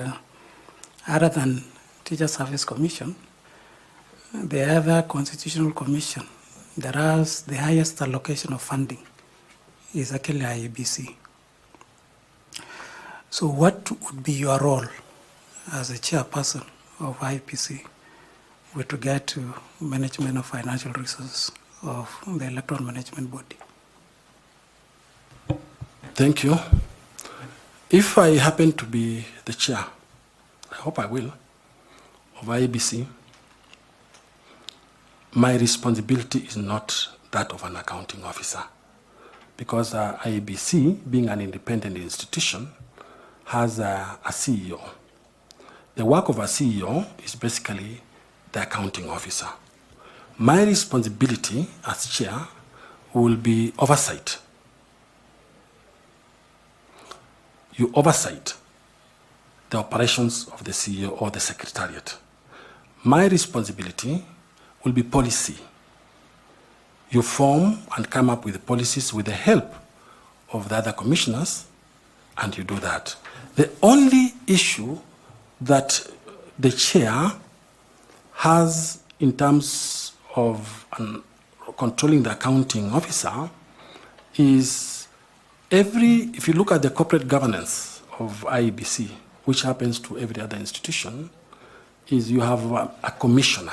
other than Teacher Service Commission, the other constitutional commission that has the highest allocation of funding is actually IEBC. So what would be your role as a chairperson of IEBC with regard to management of financial resources of the Electoral Management Body? Thank you. If I happen to be the chair, I hope I will, of IEBC, my responsibility is not that of an accounting officer, because IEBC, being an independent institution, has a CEO. The work of a CEO is basically the accounting officer. My responsibility as chair will be oversight. You oversight the operations of the CEO or the Secretariat. My responsibility will be policy. You form and come up with policies with the help of the other commissioners, and you do that. The only issue that the chair has in terms of controlling the accounting officer is if you look at the corporate governance of IEBC, which happens to every other institution, is you have a commissioner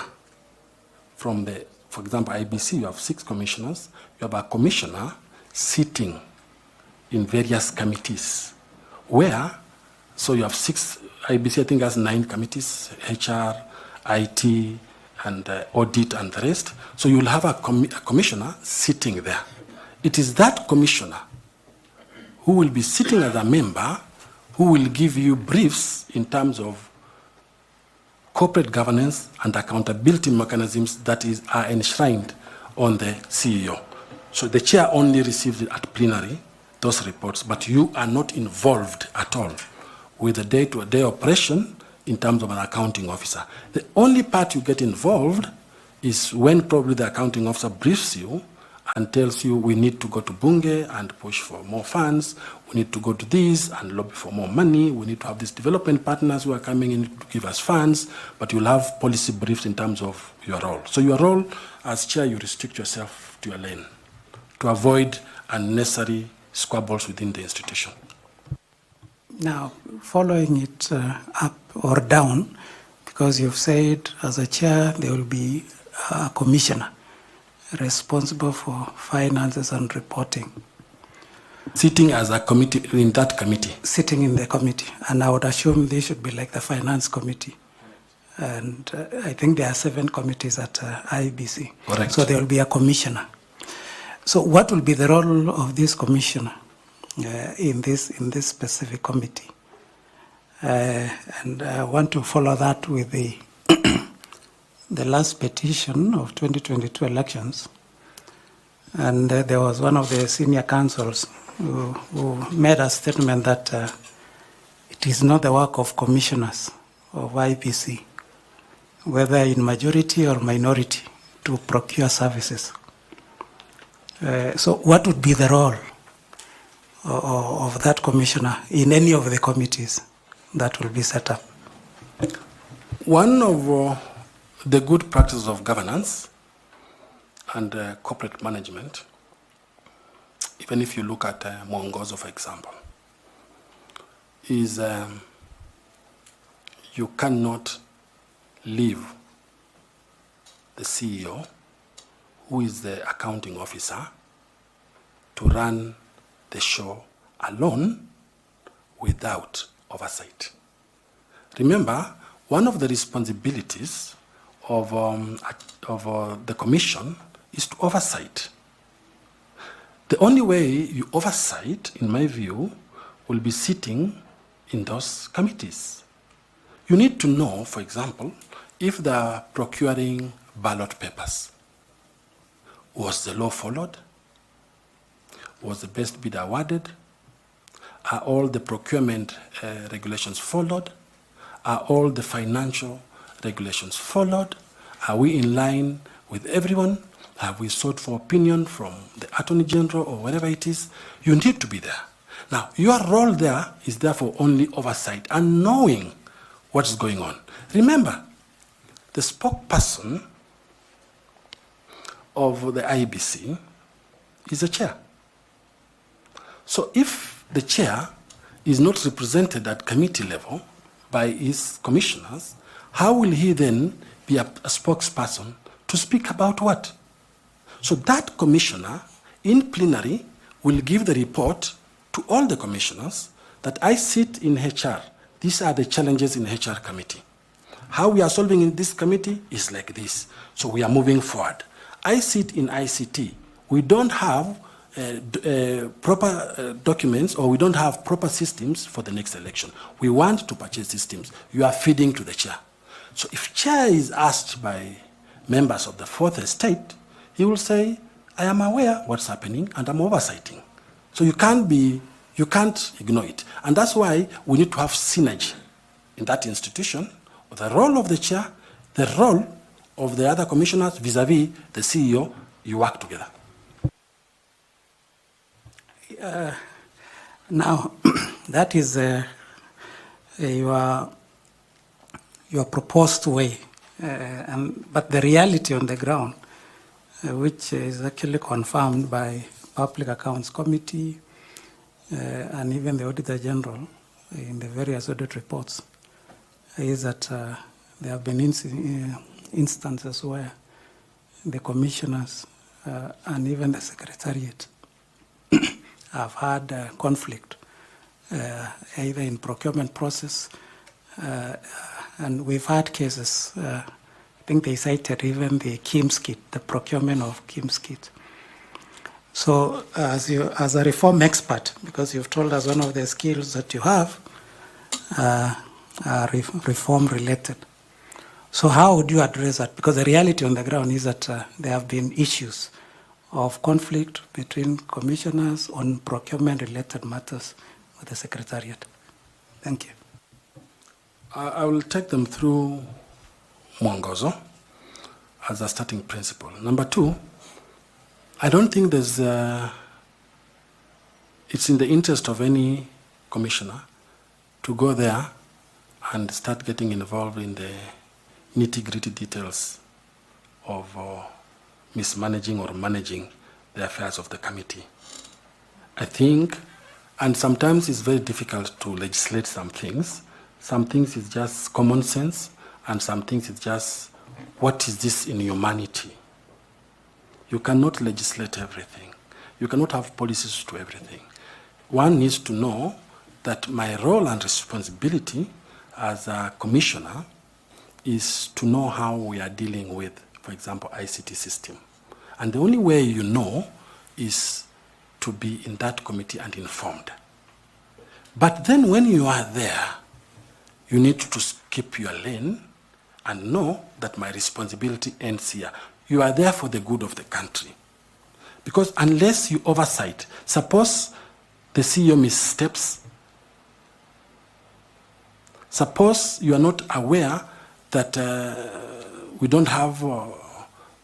from for example, IEBC, you have 6 commissioners. You have a commissioner sitting in various committees so you have 6, IEBC I think has 9 committees, HR, IT, and audit and the rest. So you'll have a commissioner sitting there. It is that commissioner who will be sitting as a member who will give you briefs in terms of corporate governance and accountability mechanisms that are enshrined on the CEO. So the chair only receives it at plenary, those reports, but you are not involved at all with the day-to-day operation in terms of an accounting officer. The only part you get involved is when probably the accounting officer briefs you and tells you we need to go to Bunge and push for more funds, we need to go to this and lobby for more money, we need to have these development partners who are coming in to give us funds, but you'll have policy briefs in terms of your role. So your role as chair, you restrict yourself to your lane to avoid unnecessary squabbles within the institution. Now, following it up or down, because you've said as a chair there will be a commissioner responsible for finances and reporting. Sitting as a committee in that committee. Sitting in the committee. And I would assume they should be like the finance committee. And I think there are 7 committees at IEBC. Correct. So there will be a commissioner. So what will be the role of this commissioner in this specific committee? And I want to follow that with the last petition of 2022 elections, and there was one of the senior counsels who made a statement that it is not the work of commissioners of IEBC, whether in majority or minority, to procure services. So what would be the role of that commissioner in any of the committees that will be set up? One of the good practices of governance and corporate management, even if you look at Mwongozo, for example, is you cannot leave the CEO, who is the accounting officer, to run the show alone without oversight. Remember, one of the responsibilities of the commission is to oversight. The only way you oversight, in my view, will be sitting in those committees. You need to know, for example, if they are procuring ballot papers. Was the law followed? Was the best bid awarded? Are all the procurement regulations followed? Are all the financial regulations followed? Are we in line with everyone? Have we sought for opinion from the Attorney General or whatever it is? You need to be there. Now, your role there is therefore only oversight and knowing what's going on. Remember, the spokesperson of the IEBC is the chair. So if the chair is not represented at committee level by his commissioners, how will he then be a spokesperson to speak about what? So that commissioner in plenary will give the report to all the commissioners that I sit in HR. These are the challenges in HR committee. How we are solving in this committee is like this. So we are moving forward. I sit in ICT. We don't have proper documents, or we don't have proper systems for the next election. We want to purchase systems. You are feeding to the chair. So if chair is asked by members of the fourth estate, he will say, I am aware what's happening and I'm oversighting. So you can't ignore it. And that's why we need to have synergy in that institution. The role of the chair, the role of the other commissioners vis-a-vis the CEO, you work together. Now, that is your proposed way, but the reality on the ground, which is actually confirmed by Public Accounts Committee and even the Auditor General in the various audit reports, is that there have been instances where the commissioners and even the secretariat have had conflict, either in procurement process, and we've had cases, I think they cited even the KIMS kit, the procurement of KIMS kit. So as a reform expert, because you've told us one of the skills that you have are reform related. So how would you address that? Because the reality on the ground is that there have been issues of conflict between commissioners on procurement-related matters with the Secretariat. Thank you. I will take them through Mwongozo as a starting principle. Number two, I don't think it's in the interest of any commissioner to go there and start getting involved in the nitty-gritty details of mismanaging or managing the affairs of the committee. I think, and sometimes it's very difficult to legislate some things. Some things is just common sense, and some things is just, what is this in humanity? You cannot legislate everything. You cannot have policies to everything. One needs to know that my role and responsibility as a commissioner is to know how we are dealing with, for example, ICT system. And the only way you know is to be in that committee and informed. But then when you are there, you need to keep your lane and know that my responsibility ends here. You are there for the good of the country. Because unless you oversight, suppose the CEO missteps, suppose you are not aware that we don't have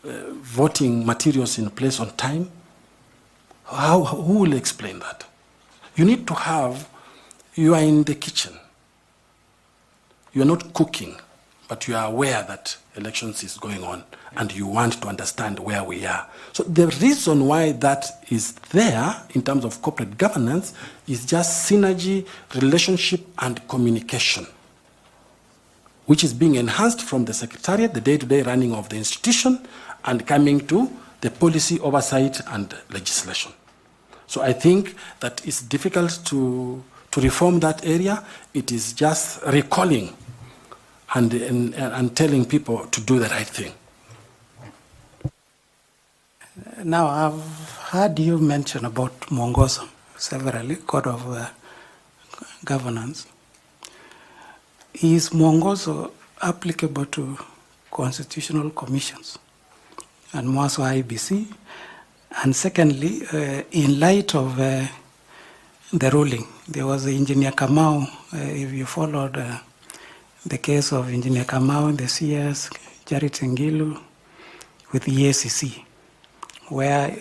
voting materials in place on time, who will explain that? You need to have, you are in the kitchen. You are not cooking, but you are aware that elections is going on and you want to understand where we are. So the reason why that is there in terms of corporate governance is just synergy, relationship, and communication, which is being enhanced from the secretariat, the day-to-day running of the institution, and coming to the policy oversight and legislation. So I think that it's difficult to reform that area. It is just recalling and telling people to do the right thing. Now, I've heard you mention about Mwongozo severally, Code of Governance. Is Mwongozo applicable to constitutional commissions and more so IEBC? And secondly, in light of the ruling, there was Engineer Kamau, if you followed the case of Engineer Kamau, the CS, Charity Ngilu, with the EACC, where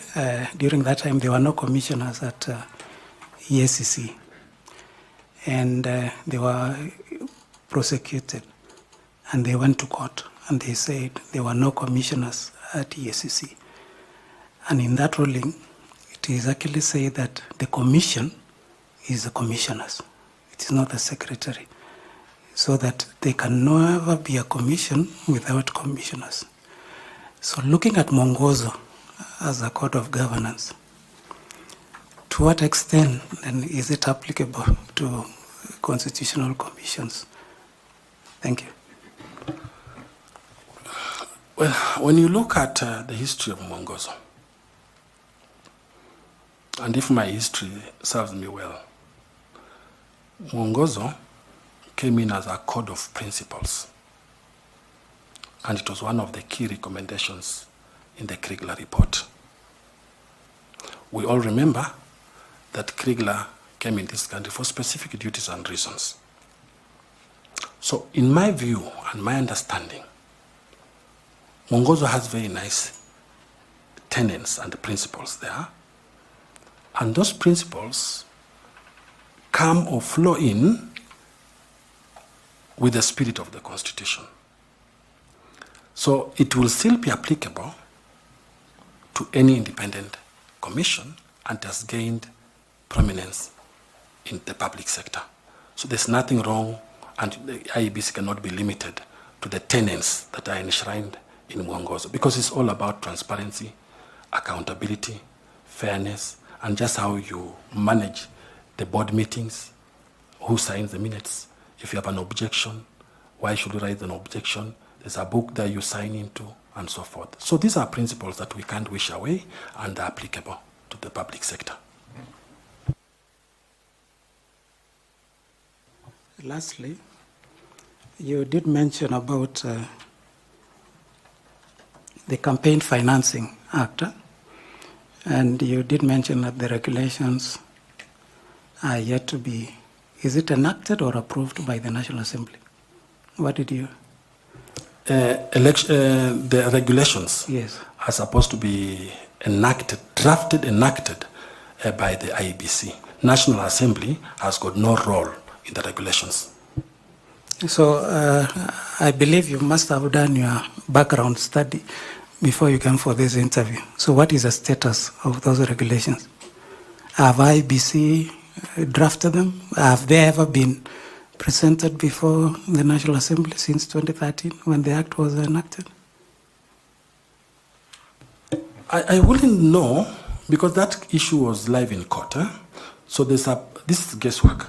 during that time there were no commissioners at EACC, and they were prosecuted, and they went to court, and they said there were no commissioners at EACC. And in that ruling, it is actually said that the commission is the commissioners. It is not the secretary. So that there can never be a commission without commissioners. So looking at Mwongozo as a code of governance, to what extent then is it applicable to constitutional commissions? Thank you. Well, when you look at the history of Mwongozo, and if my history serves me well, Mwongozo came in as a code of principles. And it was one of the key recommendations in the Kriegler report. We all remember that Kriegler came in this country for specific duties and reasons. So in my view and my understanding, Mwongozo has very nice tenets and principles there. And those principles come or flow in with the spirit of the Constitution. So it will still be applicable to any independent commission and has gained prominence in the public sector. So there's nothing wrong, and the IEBC cannot be limited to the tenets that are enshrined in Mwongozo, because it's all about transparency, accountability, fairness, and just how you manage the board meetings, who signs the minutes. If you have an objection, why should you write an objection? There's a book that you sign into, and so forth. So these are principles that we can't wish away and are applicable to the public sector. Lastly, you did mention about the Campaign Financing Act, and you did mention that the regulations are yet to be, is it enacted or approved by the National Assembly? What did you? The regulations, yes, are supposed to be enacted, enacted by the IEBC. National Assembly has got no role in the regulations. So I believe you must have done your background study before you came for this interview. So what is the status of those regulations? Have IEBC drafted them? Have they ever been presented before the National Assembly since 2013 when the Act was enacted? I wouldn't know, because that issue was live in court. So this is guesswork.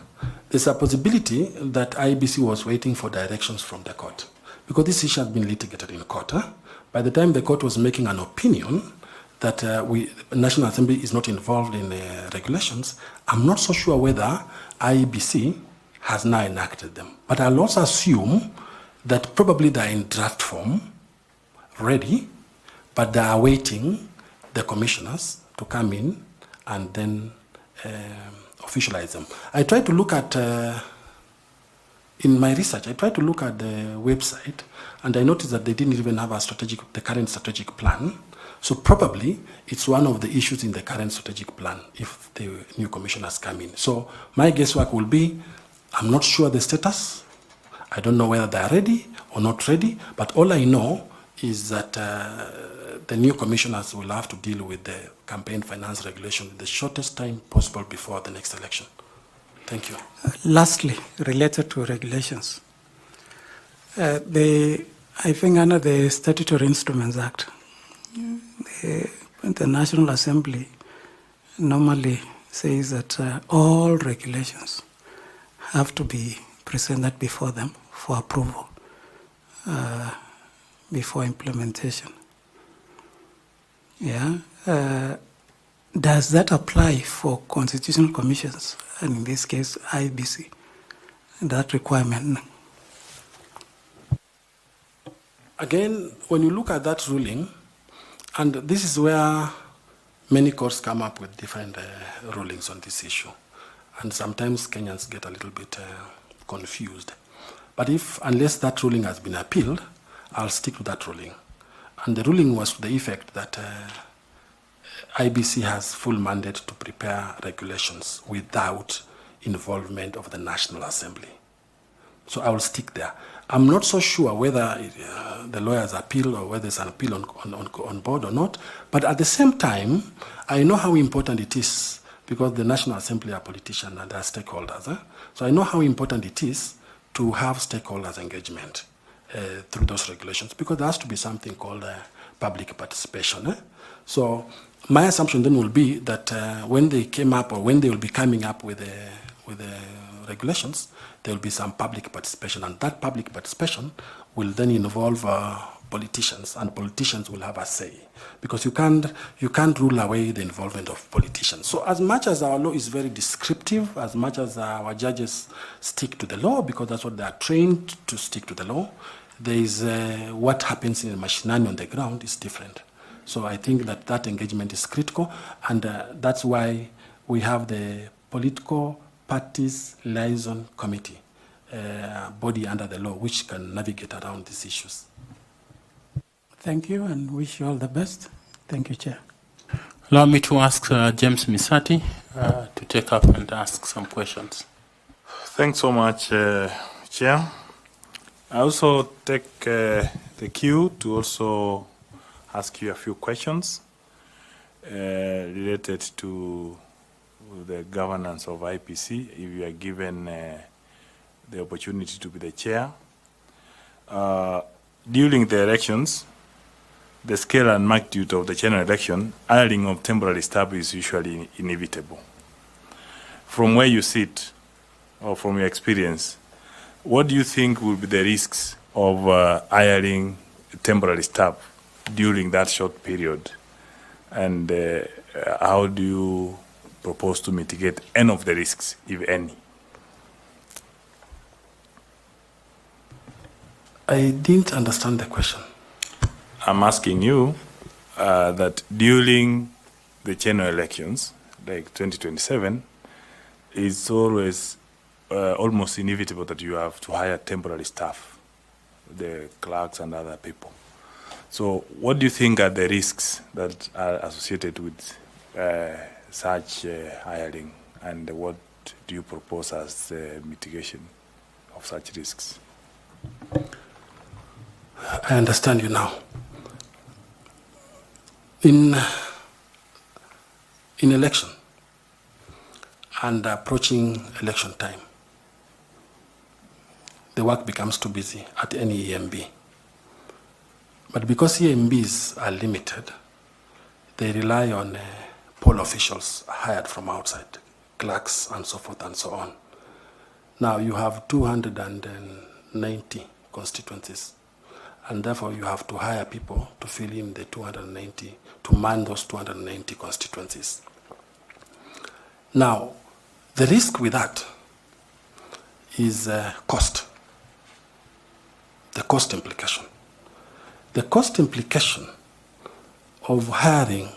There's a possibility that IEBC was waiting for directions from the court, because this issue has been litigated in court. By the time the court was making an opinion that National Assembly is not involved in regulations, I'm not so sure whether IEBC has now enacted them. But I'll also assume that probably they're in draft form, ready, but they are waiting the commissioners to come in and then officialize them. I tried to look at, in my research, I tried to look at the website, and I noticed that they didn't even have the current strategic plan. So probably it's one of the issues in the current strategic plan if the new commissioners come in. So my guesswork will be, I'm not sure the status. I don't know whether they are ready or not ready, but all I know is that the new commissioners will have to deal with the campaign finance regulation in the shortest time possible before the next election. Thank you. Lastly, related to regulations, I think under the Statutory Instruments Act, the National Assembly normally says that all regulations have to be presented before them for approval before implementation. Yeah. Does that apply for constitutional commissions, and in this case, IEBC, that requirement? Again, when you look at that ruling, and this is where many courts come up with different rulings on this issue, and sometimes Kenyans get a little bit confused. But unless that ruling has been appealed, I'll stick to that ruling. And the ruling was to the effect that IBC has full mandate to prepare regulations without involvement of the National Assembly. So I will stick there. I'm not so sure whether the lawyers appeal or whether there's an appeal on board or not, but at the same time, I know how important it is, because the National Assembly are politicians and they are stakeholders. So I know how important it is to have stakeholders engagement through those regulations, because there has to be something called public participation. So my assumption then will be that when they came up, or when they will be coming up with the regulations, there will be some public participation, and that public participation will then involve politicians, and politicians will have a say, because you can't rule away the involvement of politicians. So as much as our law is very descriptive, as much as our judges stick to the law, because that's what they are trained to stick to the law, there is what happens in the machinery on the ground is different. So I think that engagement is critical, and that's why we have the Political Parties Liaison Committee, body under the law, which can navigate around these issues. Thank you, and wish you all the best. Thank you, Chair. Allow me to ask James Misati to take up and ask some questions. Thanks so much, Chair. I also take the cue to also ask you a few questions related to the governance of IPC, if you are given the opportunity to be the chair. During the elections, the scale and magnitude of the general election, hiring of temporary staff is usually inevitable. From where you sit, or from your experience, what do you think will be the risks of hiring temporary staff during that short period? And how do you propose to mitigate any of the risks, if any? I didn't understand the question. I'm asking you that during the general elections, like 2027, it's always almost inevitable that you have to hire temporary staff, the clerks and other people. So what do you think are the risks that are associated with such hiring, and what do you propose as mitigation of such risks? I understand you now. In election and approaching election time, the work becomes too busy at any EMB. But because EMBs are limited, they rely on poll officials hired from outside, clerks and so forth and so on. Now you have 290 constituencies, and therefore you have to hire people to fill in the 290, to man those 290 constituencies. Now, the risk with that is cost. the cost implication. The cost implication of hiring,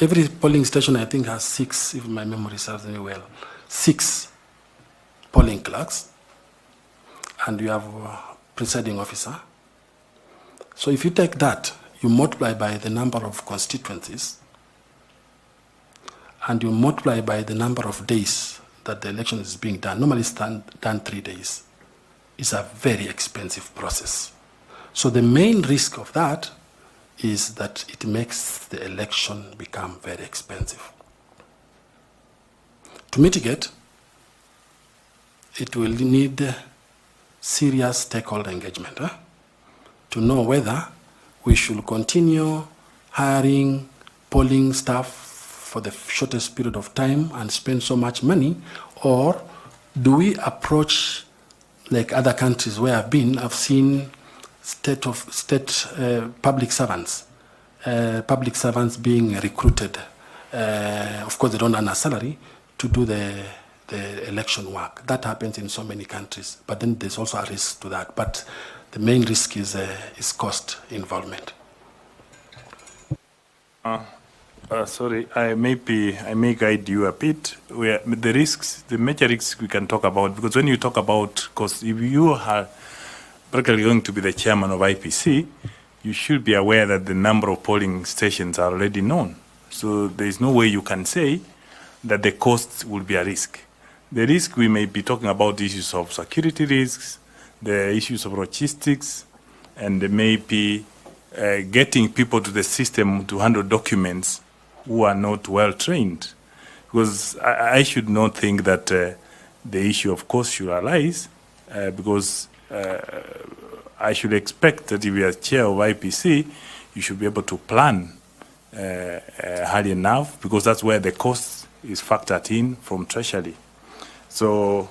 every polling station I think has 6, if my memory serves me well, 6 polling clerks, and you have a presiding officer. So if you take that, you multiply by the number of constituencies, and you multiply by the number of days that the election is being done. Normally it's done 3 days. It's a very expensive process. So the main risk of that is that it makes the election become very expensive. To mitigate, it will need serious stakeholder engagement to know whether we should continue hiring polling staff for the shortest period of time and spend so much money, or do we approach like other countries where I've seen public servants being recruited. Of course, they don't earn a salary to do the election work. That happens in so many countries, but then there's also a risk to that. But the main risk is cost involvement. Sorry, I may guide you a bit. Where the major risks we can talk about, because when you talk about cost, if you are practically going to be the chairman of IPC, you should be aware that the number of polling stations are already known. So there is no way you can say that the costs will be a risk. The risk we may be talking about issues of security risks, the issues of logistics, and maybe getting people to the system to handle documents who are not well trained. Because I should not think that the issue of cost should arise, because I should expect that if you are chair of IPC, you should be able to plan early enough, because that's where the cost is factored in from Treasury. So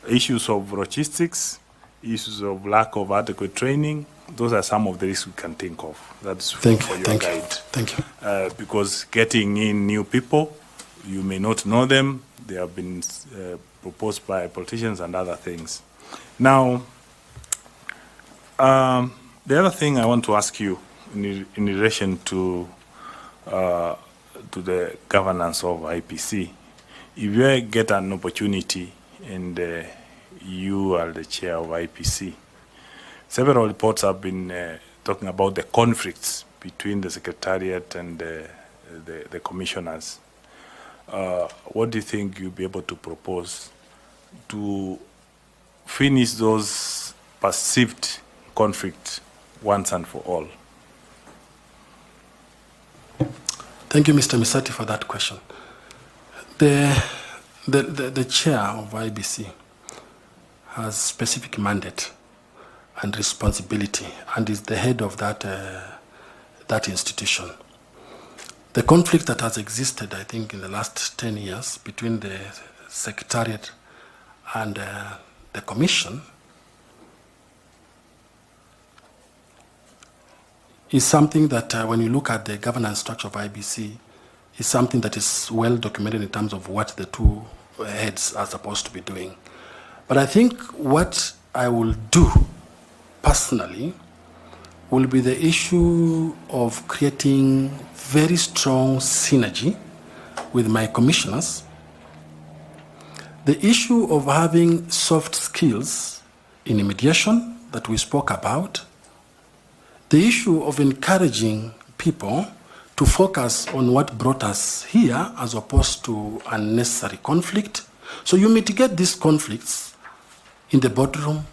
issues of logistics, issues of lack of adequate training, those are some of the risks we can think of. That's for your guide. Thank you. Because getting in new people, you may not know them. They have been proposed by politicians and other things. Now, the other thing I want to ask you in relation to the governance of IPC, if you get an opportunity and you are the chair of IPC, several reports have been talking about the conflicts between the Secretariat and the commissioners. What do you think you'll be able to propose to finish those perceived conflicts once and for all? Thank you, Mr. Misati, for that question. The chair of IBC has specific mandate and responsibility, and is the head of that institution. The conflict that has existed, I think, in the last 10 years between the Secretariat and the Commission is something that, when you look at the governance structure of IBC, is something that is well documented in terms of what the two heads are supposed to be doing. But I think what I will do personally will be the issue of creating very strong synergy with my commissioners, the issue of having soft skills in mediation that we spoke about, the issue of encouraging people to focus on what brought us here as opposed to unnecessary conflict. So you mitigate these conflicts in the boardroom,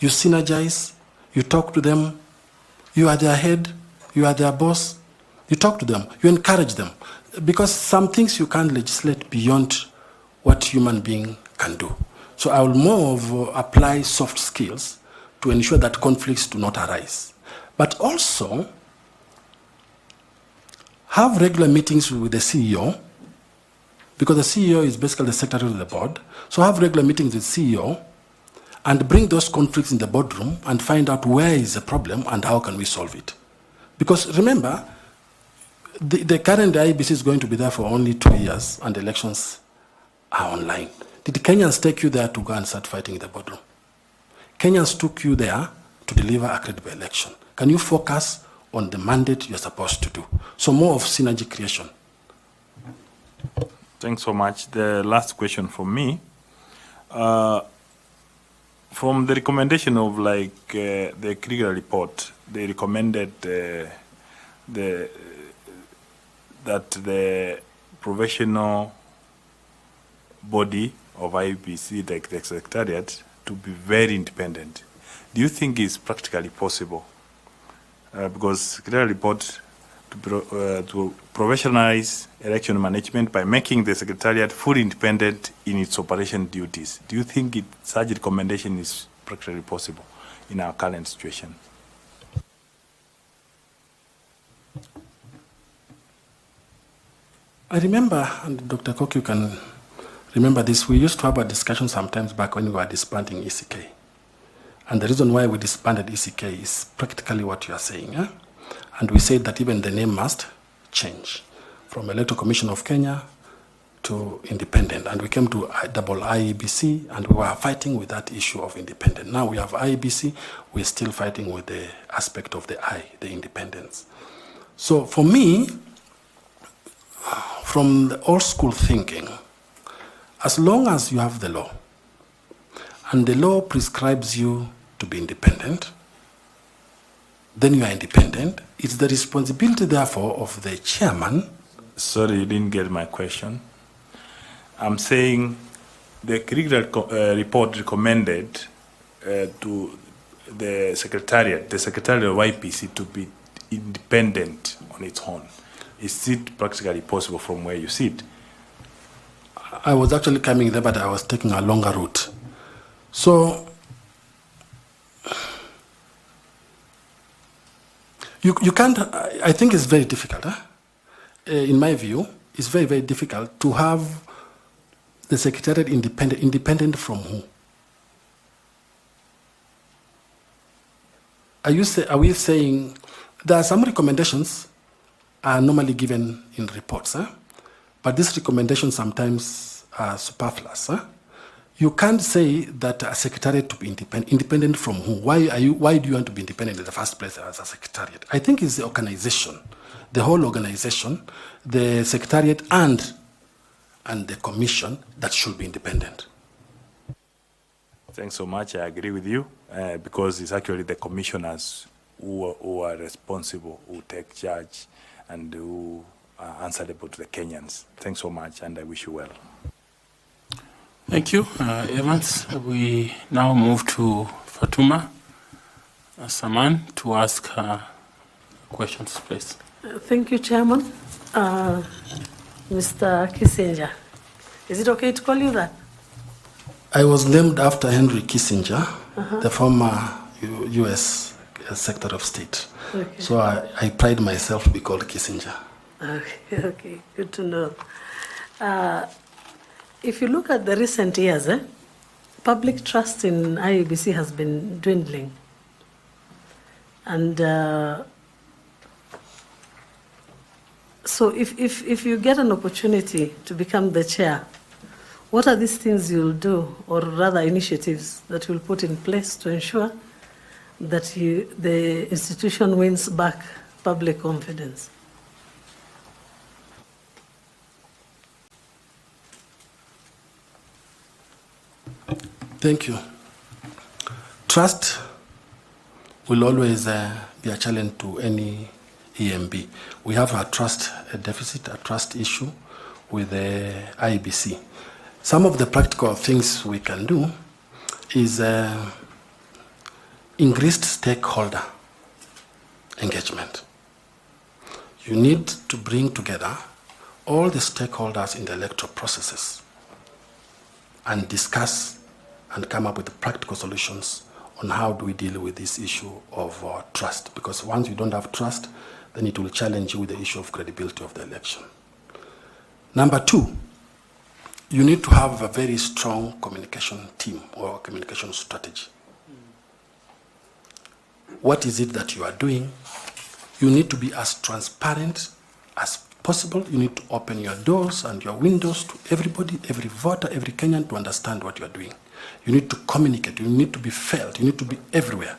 you synergize, you talk to them, you are their head, you are their boss, you talk to them, you encourage them. Because some things you can't legislate beyond what human being can do. So I will more of apply soft skills to ensure that conflicts do not arise. But also have regular meetings with the CEO, because the CEO is basically the secretary of the board. So have regular meetings with the CEO and bring those conflicts in the boardroom and find out where is the problem and how can we solve it. Because remember, the current IEBC is going to be there for only 2 years and elections are online. Did Kenyans take you there to go and start fighting in the boardroom? Kenyans took you there to deliver a credible election? Can you focus on the mandate you're supposed to do? So more of synergy creation. Thanks so much. The last question from me. From the recommendation of the Krieger report, they recommended that the professional body of IEBC, like the Secretariat, to be very independent. Do you think it's practically possible? Because Krieger report to professionalize election management by making the Secretariat fully independent in its operation duties. Do you think such recommendation is practically possible in our current situation? I remember, and Dr. Koch, you can remember this, we used to have a discussion sometimes back when we were disbanding ECK. And the reason why we disbanded ECK is practically what you are saying. Eh? And we said that even the name must change from Electoral Commission of Kenya to independent. And we came to double IEBC, and we were fighting with that issue of independent. Now we have IEBC, we're still fighting with the aspect of the I, the independence. So for me, from the old school thinking, as long as you have the law, and the law prescribes you to be independent, then you are independent. It's the responsibility, therefore, of the chairman. Sorry, you didn't get my question. I'm saying the Krieger report recommended to the Secretariat of IPC to be independent on its own. Is it practically possible from where you sit? I was actually coming there, but I was taking a longer route. So, you can't, I think it's very difficult. In my view, it's very, very difficult to have the Secretariat independent from who? Are we saying, there are some recommendations are normally given in reports, but these recommendations sometimes are superfluous. You can't say that a secretariat to be independent from who? Why do you want to be independent in the first place as a secretariat? I think it's the organization, the whole organization, the secretariat and the commission that should be independent. Thanks so much. I agree with you because it's actually the commissioners who are responsible, who take charge, and who are answerable to the Kenyans. Thanks so much, and I wish you well. Thank you, Evans. We now move to Fatuma Saman to ask questions, please. Thank you, Chairman. Mr. Kissinger. Is it okay to call you that? I was named after Henry Kissinger, the former U.S. Secretary of State. Okay. So I pride myself to be called Kissinger. Okay, good to know. If you look at the recent years, public trust in IEBC has been dwindling. And so if you get an opportunity to become the chair, what are these things you'll do, or rather initiatives that you'll put in place to ensure that the institution wins back public confidence? Thank you. Trust will always be a challenge to any EMB. We have a trust deficit, a trust issue with the IEBC. Some of the practical things we can do is increased stakeholder engagement. You need to bring together all the stakeholders in the electoral processes and discuss and come up with practical solutions on how do we deal with this issue of trust. Because once you don't have trust, then it will challenge you with the issue of credibility of the election. Number two, you need to have a very strong communication team or communication strategy. What is it that you are doing? You need to be as transparent as possible. You need to open your doors and your windows to everybody, every voter, every Kenyan to understand what you are doing. You need to communicate. You need to be felt. You need to be everywhere.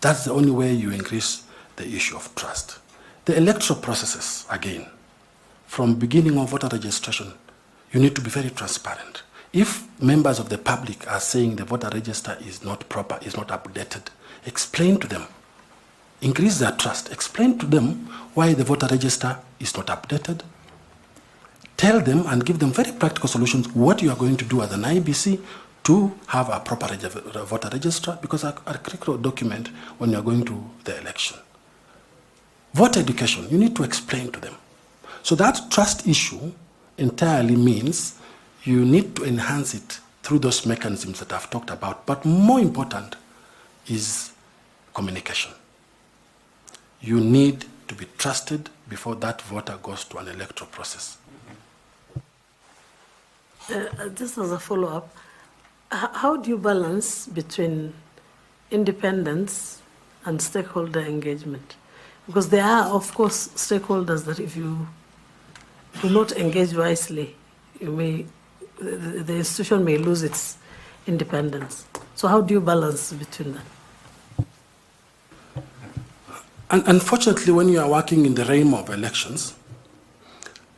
That's the only way you increase the issue of trust. The electoral processes, again, from beginning of voter registration, you need to be very transparent. If members of the public are saying the voter register is not proper, is not updated, explain to them. Increase their trust. Explain to them why the voter register is not updated. Tell them and give them very practical solutions what you are going to do as an IEBC to have a proper voter register, because a critical document when you are going to the election. Voter education, you need to explain to them. So that trust issue entirely means you need to enhance it through those mechanisms that I've talked about. But more important is communication. You need to be trusted before that voter goes to an electoral process. Just as a follow-up, how do you balance between independence and stakeholder engagement? Because there are, of course, stakeholders that if you do not engage wisely, the institution may lose its independence. So how do you balance between that? And unfortunately, when you are working in the realm of elections,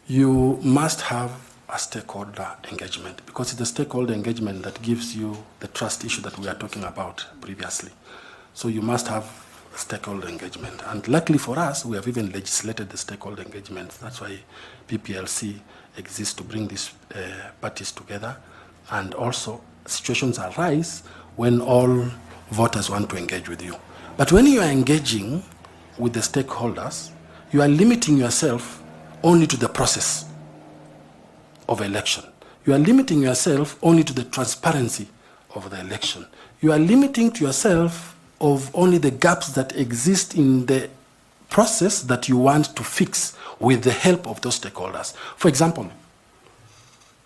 you must have a stakeholder engagement, because it's the stakeholder engagement that gives you the trust issue that we are talking about previously. So you must have stakeholder engagement. And luckily for us, we have even legislated the stakeholder engagement. That's why PPLC exists, to bring these parties together. And also, situations arise when all voters want to engage with you. But when you are engaging with the stakeholders, you are limiting yourself only to the process of election. You are limiting yourself only to the transparency of the election. You are limiting to yourself of only the gaps that exist in the process that you want to fix with the help of those stakeholders. For example,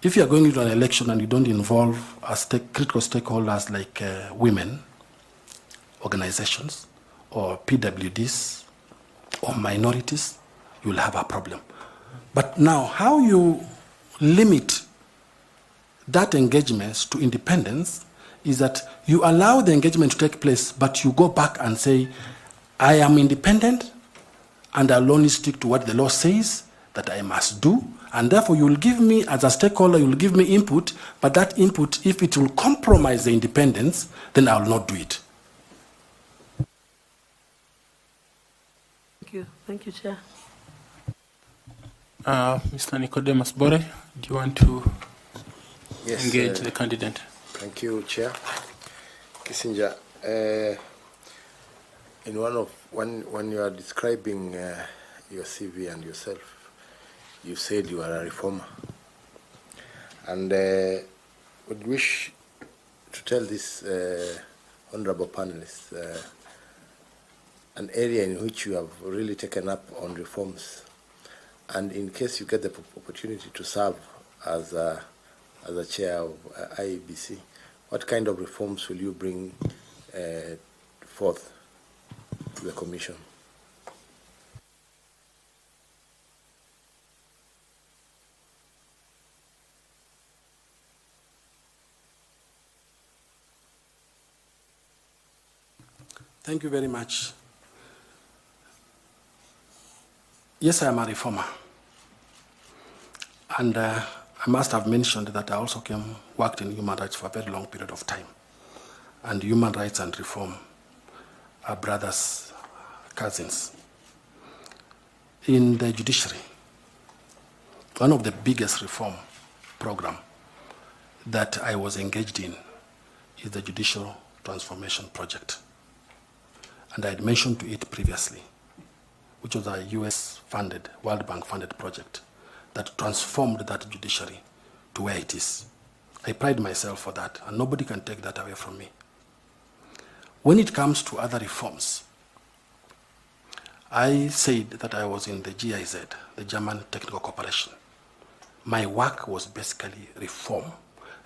if you are going into an election and you don't involve critical stakeholders like women, organizations, or PWDs, or minorities, you will have a problem. But now, how you limit that engagement to independence is that you allow the engagement to take place, but you go back and say, I am independent, and I'll only stick to what the law says that I must do, and therefore you will give me, as a stakeholder, you will give me input, but that input, if it will compromise the independence, then I will not do it. Thank you. Thank you, Chair. Mr. Nicodemus Bore, do you want to engage the candidate? Thank you, Chair. Kissinger, when you are describing your CV and yourself, you said you are a reformer, and would wish to tell this honorable panelists an area in which you have really taken up on reforms. And in case you get the opportunity to serve as a chair of IEBC, what kind of reforms will you bring forth to the Commission? Thank you very much. Yes, I am a reformer. And I must have mentioned that I also worked in human rights for a very long period of time. And human rights and reform are brothers, cousins. In the judiciary, one of the biggest reform program that I was engaged in is the Judicial Transformation Project. And I had mentioned to it previously, which was a US-funded, World Bank-funded project that transformed that judiciary to where it is. I pride myself for that, and nobody can take that away from me. When it comes to other reforms, I said that I was in the GIZ, the German Technical Corporation. My work was basically reform.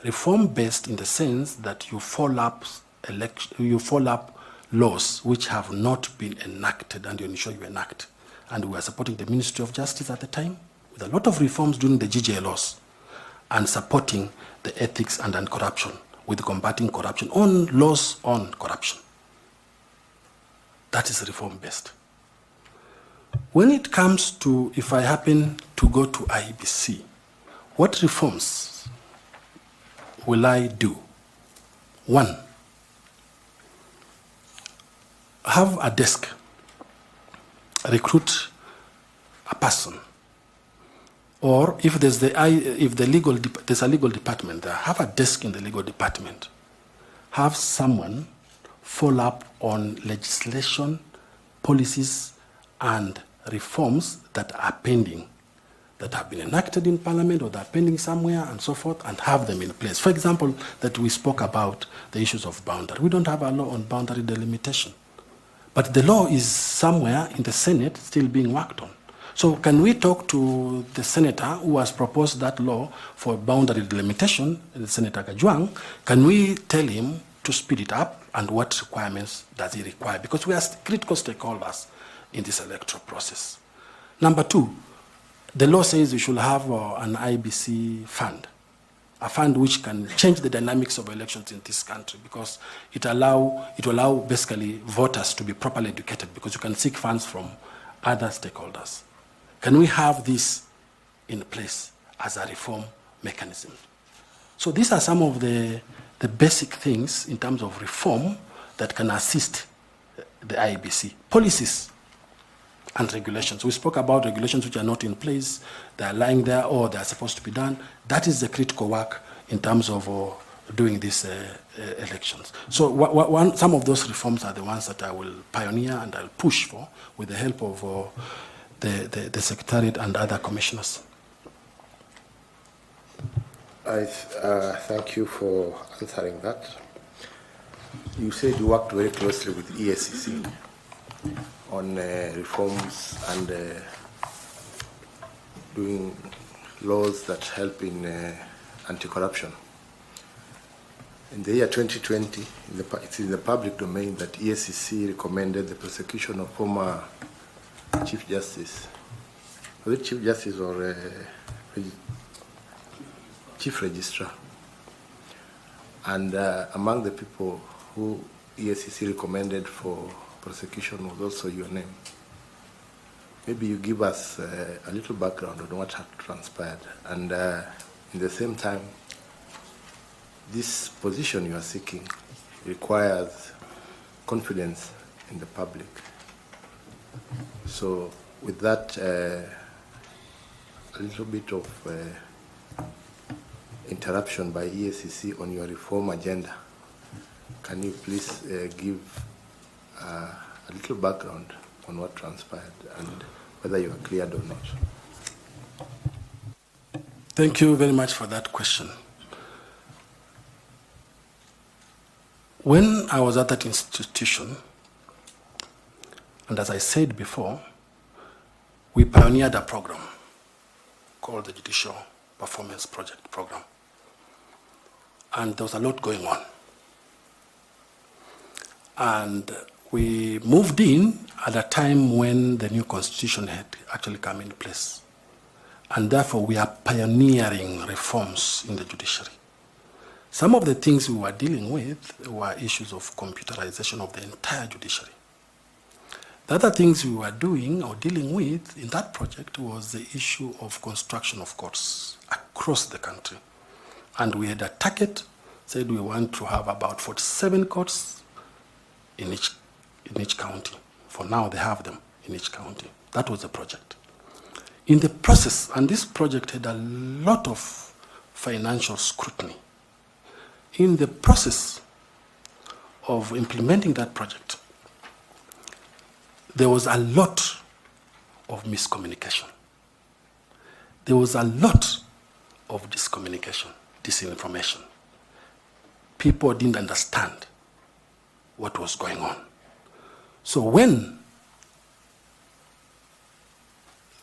Reform-based in the sense that you follow up laws which have not been enacted, and you ensure you enact. And we were supporting the Ministry of Justice at the time with a lot of reforms during the GJ laws, and supporting the ethics and anti-corruption with combating corruption on laws on corruption. That is reform-based. When it comes to, if I happen to go to IEBC, what reforms will I do? One, have a desk, recruit a person, or if there's there's a legal department there, have a desk in the legal department. Have someone follow up on legislation, policies, and reforms that are pending, that have been enacted in Parliament or that are pending somewhere and so forth, and have them in place. For example, that we spoke about the issues of boundary. We don't have a law on boundary delimitation, but the law is somewhere in the Senate still being worked on. So can we talk to the senator who has proposed that law for boundary delimitation, Senator Kajwang? Can we tell him to speed it up, and what requirements does he require? Because we are critical stakeholders in this electoral process. Number two, the law says we should have an IEBC fund, a fund which can change the dynamics of elections in this country, because it will allow basically voters to be properly educated, because you can seek funds from other stakeholders. Can we have this in place as a reform mechanism? So these are some of the basic things in terms of reform that can assist the IEBC. Policies and regulations. We spoke about regulations which are not in place, they are lying there, or they are supposed to be done. That is the critical work in terms of doing these elections. So some of those reforms are the ones that I will pioneer and I'll push for with the help of the Secretariat and other commissioners. I thank you for answering that. You said you worked very closely with EACC on reforms and doing laws that help in anti-corruption. In the year 2020, it's in the public domain that EACC recommended the prosecution of former Chief Justice. Was it Chief Justice or Chief Registrar? And among the people who EACC recommended for prosecution was also your name. Maybe you give us a little background on what had transpired, and in the same time, this position you are seeking requires confidence in the public. So with that, a little bit of interruption by EACC on your reform agenda, can you please give a little background on what transpired and whether you are cleared or not? Thank you very much for that question. When I was at that institution, and as I said before, we pioneered a program called the Judicial Performance Project Program. And there was a lot going on. And we moved in at a time when the new constitution had actually come into place. And therefore, we are pioneering reforms in the judiciary. Some of the things we were dealing with were issues of computerization of the entire judiciary. The other things we were doing or dealing with in that project was the issue of construction of courts across the country. And we had a target, said we want to have about 47 courts in each county. For now, they have them in each county. That was the project. In the process, and this project had a lot of financial scrutiny. In the process of implementing that project, there was a lot of miscommunication. There was a lot of discommunication, disinformation. People didn't understand what was going on. So when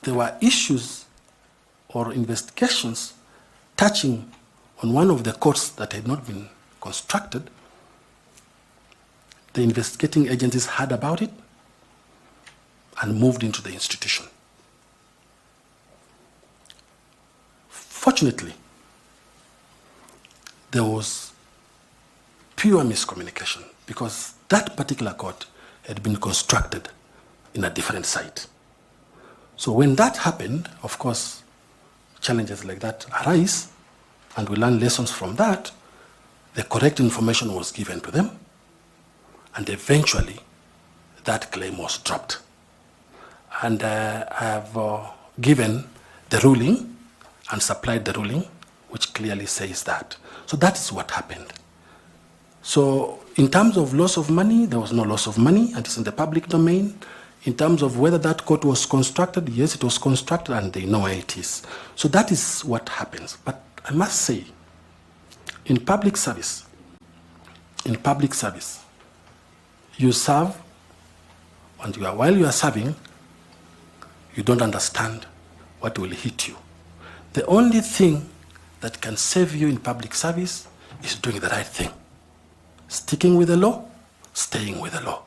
there were issues or investigations touching on one of the courts that had not been constructed, the investigating agencies heard about it and moved into the institution. Fortunately, there was pure miscommunication because that particular court had been constructed in a different site. So when that happened, of course, challenges like that arise, and we learn lessons from that. The correct information was given to them, and eventually that claim was dropped. And I have given the ruling and supplied the ruling, which clearly says that. So that is what happened. So in terms of loss of money, there was no loss of money, and it's in the public domain. In terms of whether that court was constructed, yes, it was constructed, and they know where it is. So that is what happens. But I must say, in public service, you serve, and while you are serving, you don't understand what will hit you. The only thing that can save you in public service is doing the right thing. Sticking with the law, staying with the law.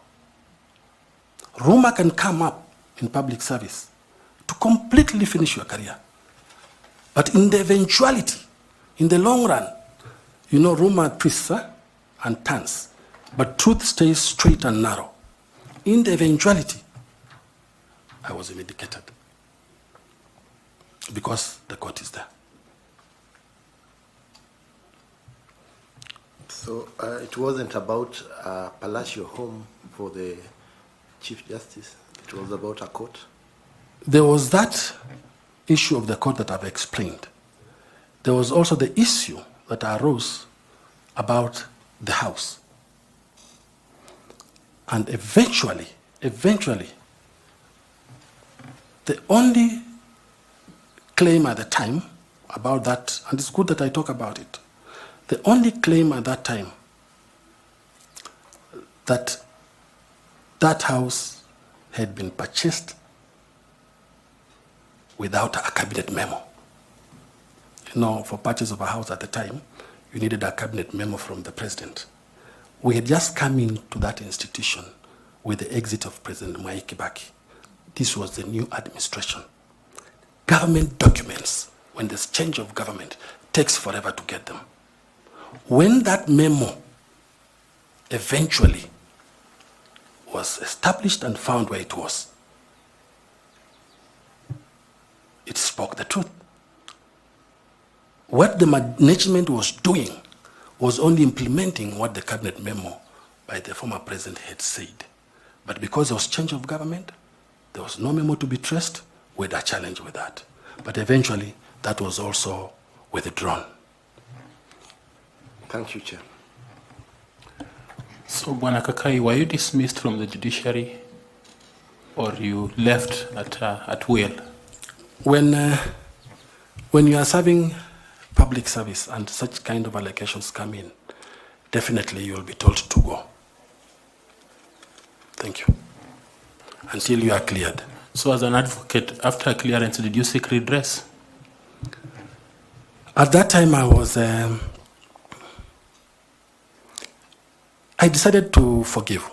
Rumor can come up in public service to completely finish your career. But in the eventuality, in the long run, you know, rumor twists and turns, but truth stays straight and narrow. In the eventuality, I was vindicated because the court is there. So it wasn't about a palatial home for the Chief Justice. It was about a court. There was that issue of the court that I've explained. There was also the issue that arose about the house. And eventually, the only claim at the time about that, and it's good that I talk about it, the only claim at that time that that house had been purchased without a cabinet memo. You know, for purchase of a house at the time, you needed a cabinet memo from the president. We had just come into that institution with the exit of President Mwai Kibaki. This was the new administration. Government documents, when there's change of government, takes forever to get them. When that memo eventually was established and found where it was, it spoke the truth. What the management was doing was only implementing what the cabinet memo by the former president had said. But because there was change of government, there was no memo to be traced. We had a challenge with that. But eventually, that was also withdrawn. Thank you, Chair. So, Bwana Kakai, were you dismissed from the judiciary or you left at will? When you are serving public service and such kind of allegations come in, definitely you will be told to go. Thank you. Until you are cleared. So as an advocate, after clearance, did you seek redress? At that time, I decided to forgive,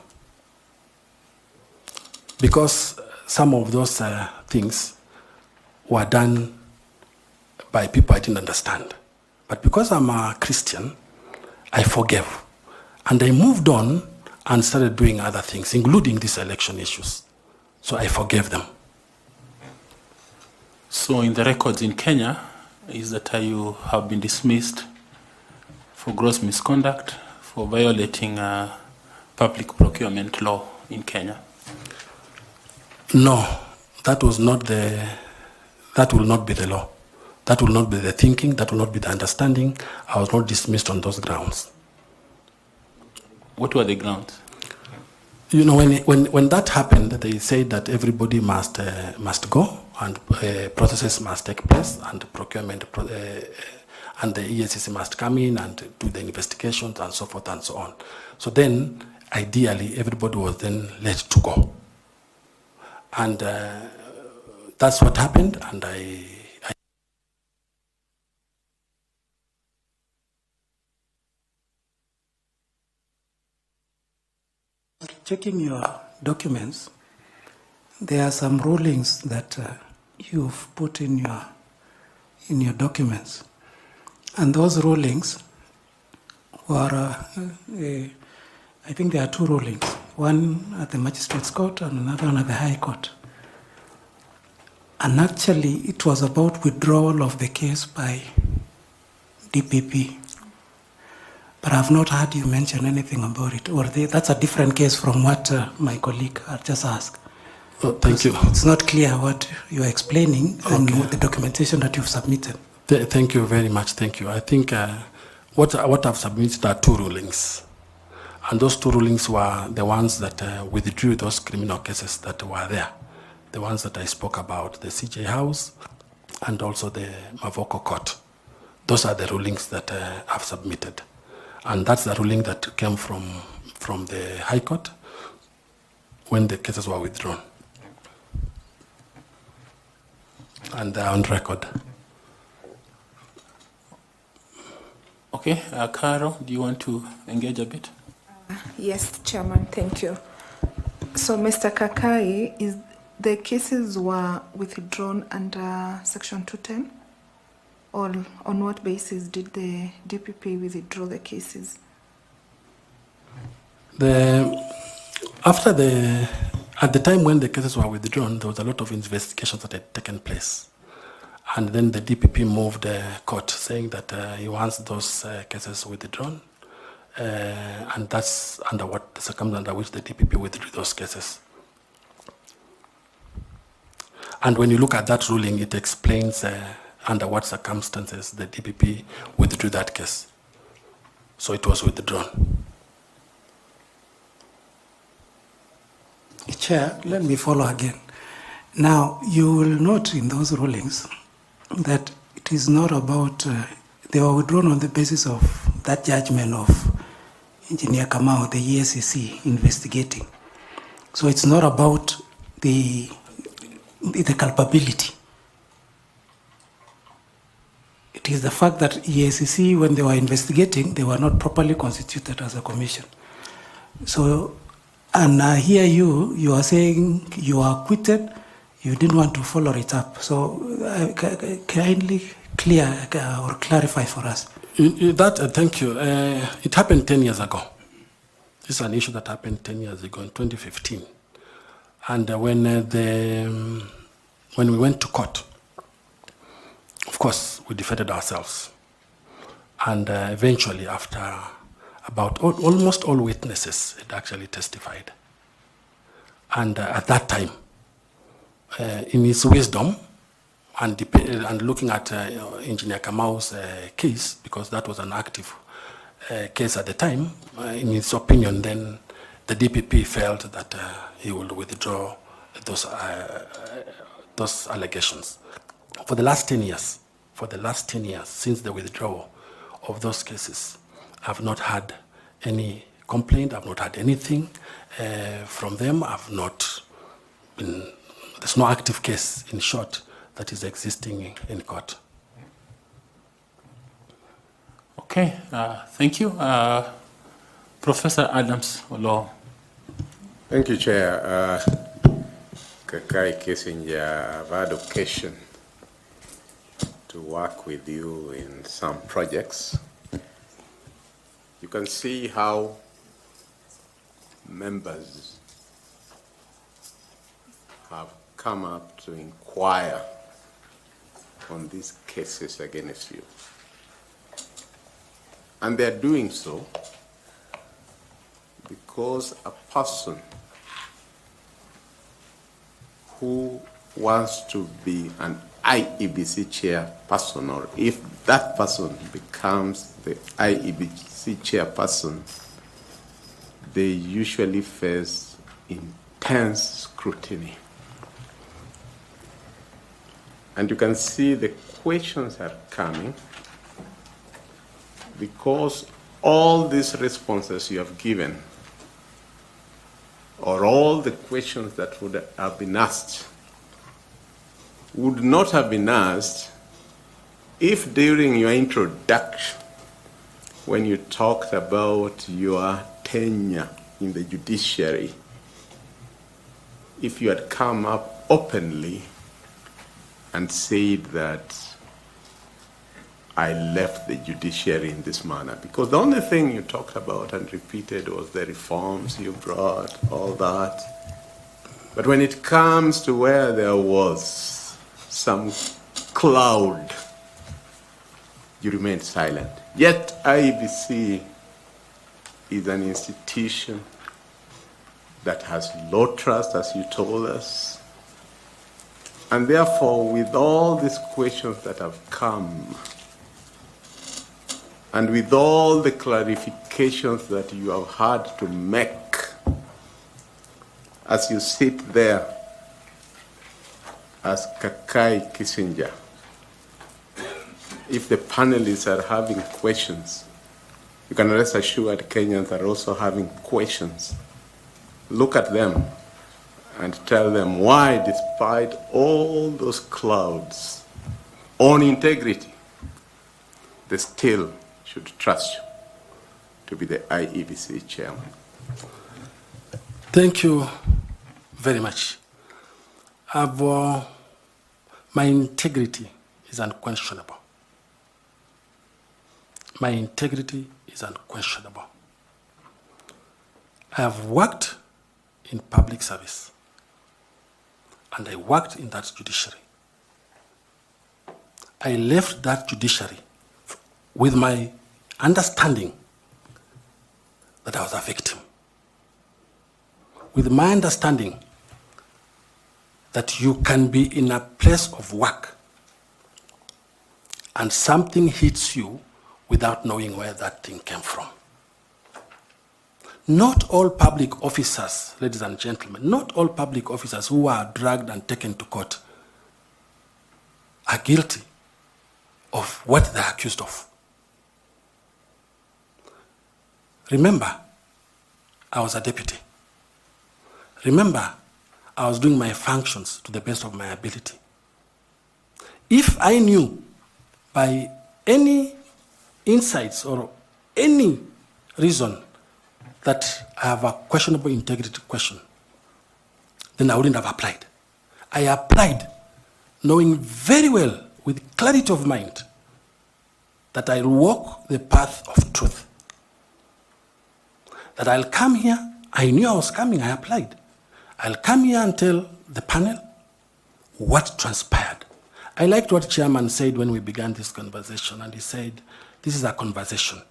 because some of those things were done by people I didn't understand. But because I'm a Christian, I forgave. And I moved on and started doing other things, including these election issues. So I forgave them. So in the records in Kenya, is that you have been dismissed for gross misconduct, for violating public procurement law in Kenya? No, that will not be the law. That will not be the thinking, that will not be the understanding. I was not dismissed on those grounds. What were the grounds? You know, when that happened, they said that everybody must go, and processes must take place, and procurement and the EACC must come in and do the investigations and so forth and so on. So then, ideally, everybody was then let to go. And that's what happened, and Checking your documents, there are some rulings that you've put in your documents, and those rulings were, I think there are two rulings. one at the Magistrates Court and another one at the High Court. And actually, it was about withdrawal of the case by DPP. But I've not heard you mention anything about it. Or that's a different case from what my colleague had just asked. Oh, thank you. It's not clear what you're explaining and Okay. the documentation that you've submitted. Thank you very much. Thank you. I think what I've submitted are 2 rulings. And those 2 rulings were the ones that withdrew those criminal cases that were there. The ones that I spoke about, the CJ House and also the Mavoko Court. Those are the rulings that I've submitted. And that's the ruling that came from the High Court when the cases were withdrawn. And they're on record. Okay, Caro, do you want to engage a bit? Yes, Chairman, thank you. So, Mr. Kakai, is the cases were withdrawn under Section 210? Or on what basis did the DPP withdraw the cases? At the time when the cases were withdrawn, there was a lot of investigations that had taken place. And then the DPP moved the court saying that he wants those cases withdrawn. And that's under what the circumstance under which the DPP withdrew those cases. And when you look at that ruling, it explains under what circumstances the DPP withdrew that case. So it was withdrawn. Chair, let me follow again. Now, you will note in those rulings that it is not about, they were withdrawn on the basis of that judgment of Engineer Kamau, the ESCC investigating. So it's not about the culpability. It is the fact that ESCC, when they were investigating, they were not properly constituted as a commission. So, and I hear you are saying you are acquitted, you didn't want to follow it up. So kindly clear or clarify for us. Thank you. It happened 10 years ago. This is an issue that happened 10 years ago in 2015. And when we went to court, of course, we defended ourselves. And eventually, after about almost all witnesses had actually testified. And at that time, in his wisdom, and looking at Engineer Kamau's case, because that was an active case at the time, in his opinion, then the DPP felt that he would withdraw those allegations. For the last 10 years, since the withdrawal of those cases, I've not had any complaint, I've not had anything from them, there's no active case, in short, that is existing in court. Okay, thank you. Professor Adams Olo. Thank you, Chair. Kakai Kissinger, I've had occasion to work with you in some projects. You can see how members have come up to inquire on these cases against you. And they're doing so because a person who wants to be an IEBC chairperson, or if that person becomes the IEBC chairperson, they usually face intense scrutiny. And you can see the questions are coming because all these responses you have given, or all the questions that would have been asked, would not have been asked if during your introduction, when you talked about your tenure in the judiciary, if you had come up openly and said that I left the judiciary in this manner? Because the only thing you talked about and repeated was the reforms you brought, all that. But when it comes to where there was some cloud, you remained silent. Yet IEBC is an institution that has low trust, as you told us. And therefore, with all these questions that have come, and with all the clarifications that you have had to make, as you sit there as Kakai Kissinger, if the panelists are having questions, you can rest assured Kenyans are also having questions. Look at them and tell them why, despite all those clouds on integrity, they still should trust you to be the IEBC chairman. Thank you very much. My integrity is unquestionable. My integrity is unquestionable. I have worked in public service, and I worked in that judiciary. I left that judiciary with my understanding that I was a victim, with my understanding that you can be in a place of work and something hits you without knowing where that thing came from. Not all public officers, ladies and gentlemen, not all public officers who are dragged and taken to court are guilty of what they're accused of. Remember, I was a deputy. Remember, I was doing my functions to the best of my ability. If I knew by any insights or any reason that I have a questionable integrity question, then I wouldn't have applied. I applied knowing very well, with clarity of mind, that I'll walk the path of truth. That I'll come here, I knew I was coming, I applied. I'll come here and tell the panel what transpired. I liked what Chairman said when we began this conversation, and he said, this is a conversation.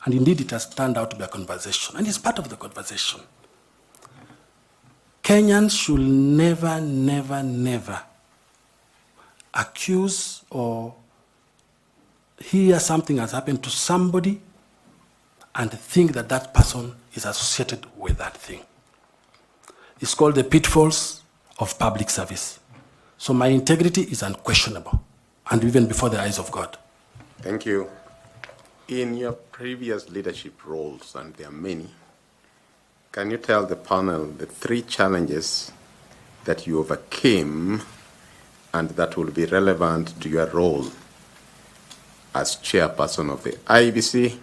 And indeed, it has turned out to be a conversation, and it's part of the conversation. Kenyans should never, never, never accuse or hear something has happened to somebody and think that that person is associated with that thing. It's called the pitfalls of public service. So my integrity is unquestionable, and even before the eyes of God. Thank you. In your previous leadership roles, and there are many, can you tell the panel the 3 challenges that you overcame and that will be relevant to your role as chairperson of the IEBC,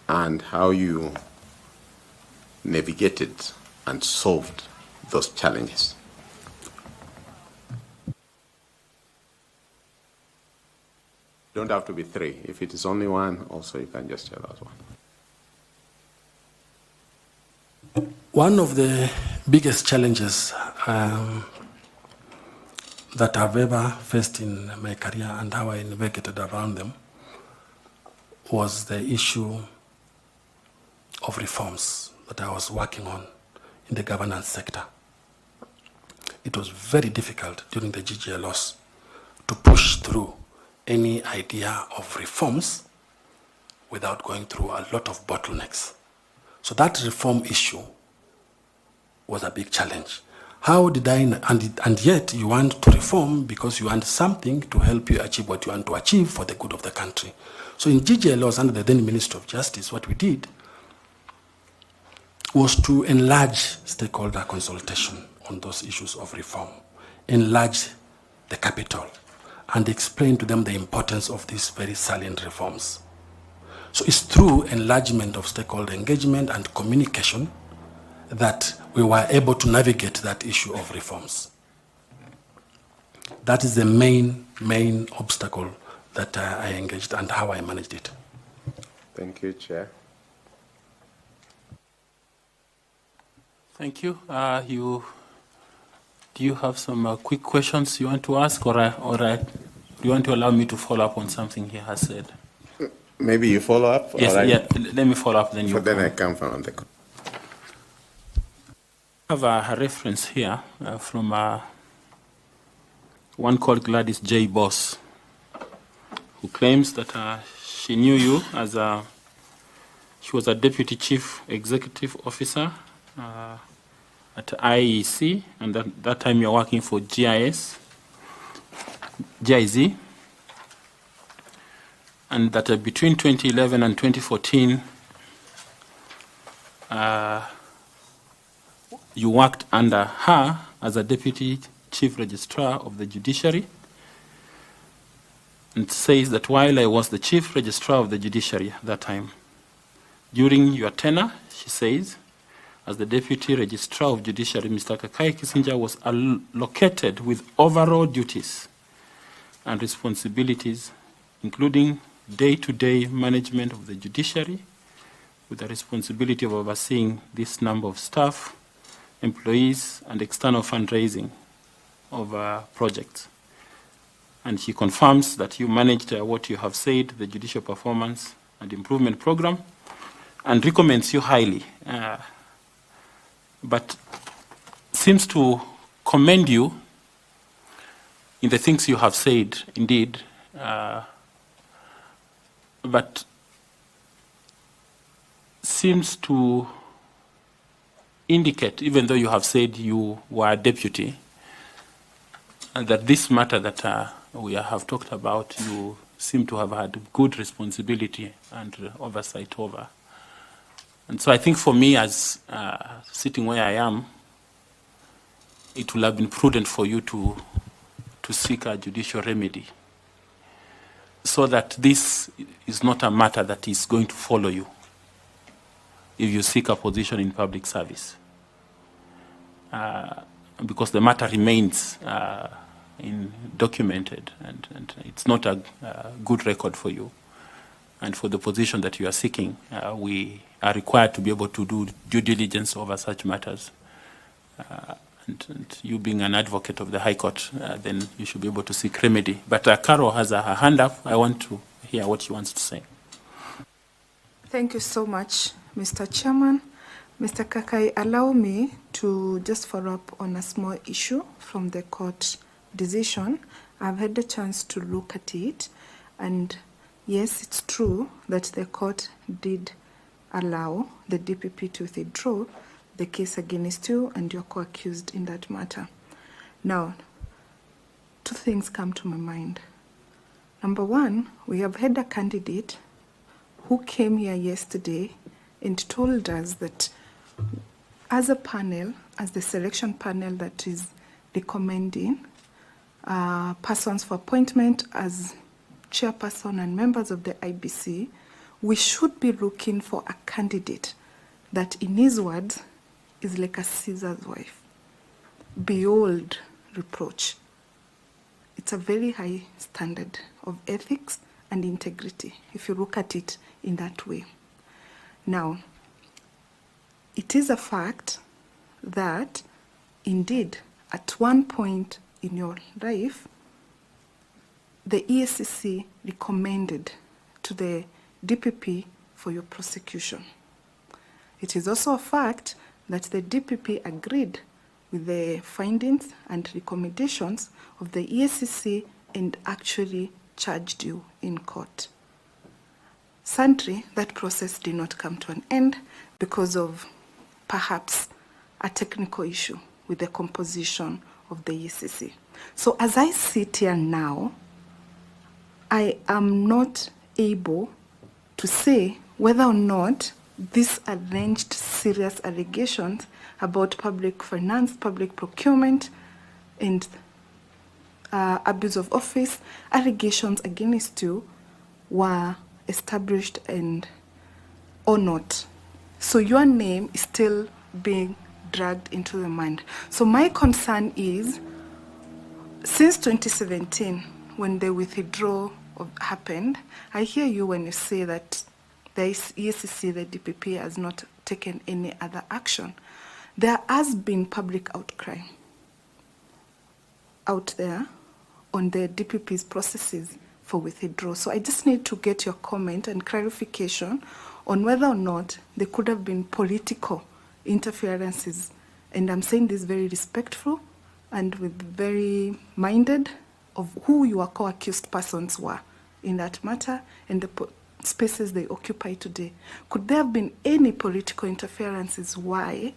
and how you navigated and solved those challenges? Don't have to be 3. If it is only 1, also you can just tell us 1. One of the biggest challenges that I've ever faced in my career and how I navigated around them was the issue of reforms that I was working on in the governance sector. It was very difficult during the GGL loss to push through any idea of reforms without going through a lot of bottlenecks. So that reform issue was a big challenge. How did I, and yet you want to reform because you want something to help you achieve what you want to achieve for the good of the country. So in GGL laws under the then Minister of Justice, what we did was to enlarge stakeholder consultation on those issues of reform, enlarge the capital, and explain to them the importance of these very salient reforms. So it's through enlargement of stakeholder engagement and communication that we were able to navigate that issue of reforms. That is the main obstacle that I engaged and how I managed it. Thank you, Chair. Thank you. Do you have some quick questions you want to ask, or do you want to allow me to follow up on something he has said? Maybe you follow up? Yes, or yeah, let me follow up, then you then I come. come from the... I have a reference here from one called Gladys J. Boss, who claims that she knew you as she was a Deputy Chief Executive Officer at IEBC, and that time you're working for GIZ, and that between 2011 and 2014, you worked under her as a Deputy Chief Registrar of the Judiciary. And says that while I was the Chief Registrar of the Judiciary at that time, during your tenure, she says, as the Deputy Registrar of Judiciary, Mr. Kakai Kissinger was allocated with overall duties and responsibilities, including day-to-day management of the judiciary, with the responsibility of overseeing this number of staff, employees, and external fundraising of projects. And she confirms that you managed what you have said, the Judicial Performance and Improvement Program, and recommends you highly, but seems to commend you in the things you have said, indeed, but seems to indicate, even though you have said you were a deputy, and that this matter that we have talked about, you seem to have had good responsibility and oversight over. And so I think for me, as sitting where I am, it will have been prudent for you to seek a judicial remedy, so that this is not a matter that is going to follow you if you seek a position in public service, because the matter remains documented, and it's not a good record for you. And for the position that you are seeking, we are required to be able to do due diligence over such matters. And you being an advocate of the High Court, then you should be able to seek remedy. But Carol has her hand up. I want to hear what she wants to say. Thank you so much, Mr. Chairman. Mr. Kakai, allow me to just follow up on a small issue from the court decision. I've had the chance to look at it, and yes, it's true that the court did allow the DPP to withdraw the case against you and your co-accused in that matter. Now, two things come to my mind. Number one, we have had a candidate who came here yesterday and told us that as a panel, as the selection panel that is recommending persons for appointment as chairperson and members of the IEBC, we should be looking for a candidate that, in his words, is like a Caesar's wife, beyond reproach. It's a very high standard of ethics and integrity, if you look at it in that way. Now, it is a fact that, indeed, at one point in your life, the EACC recommended to the DPP for your prosecution. It is also a fact that the DPP agreed with the findings and recommendations of the EACC and actually charged you in court. Sadly, that process did not come to an end because of perhaps a technical issue with the composition of the EACC. So as I sit here now, I am not able to say whether or not these alleged serious allegations about public finance, public procurement, and abuse of office, allegations against you were established and or not. So your name is still being dragged into the mind. So my concern is, since 2017, when they withdrew happened. I hear you when you say that the EACC, the DPP, has not taken any other action. There has been public outcry out there on the DPP's processes for withdrawal. So I just need to get your comment and clarification on whether or not there could have been political interferences. And I'm saying this very respectful and with very minded of who your co-accused persons were in that matter and the spaces they occupy today. Could there have been any political interferences why,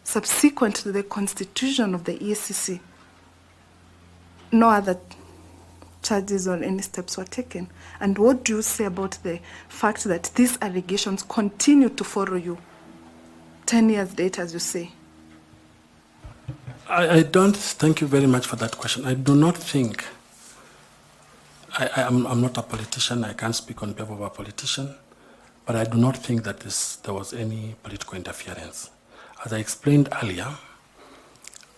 subsequent to the constitution of the EACC, no other charges or any steps were taken? And what do you say about the fact that these allegations continue to follow you 10 years later, as you say? I don't, thank you very much for that question. I do not think, I'm not a politician, I can't speak on behalf of a politician, but I do not think that there was any political interference. As I explained earlier,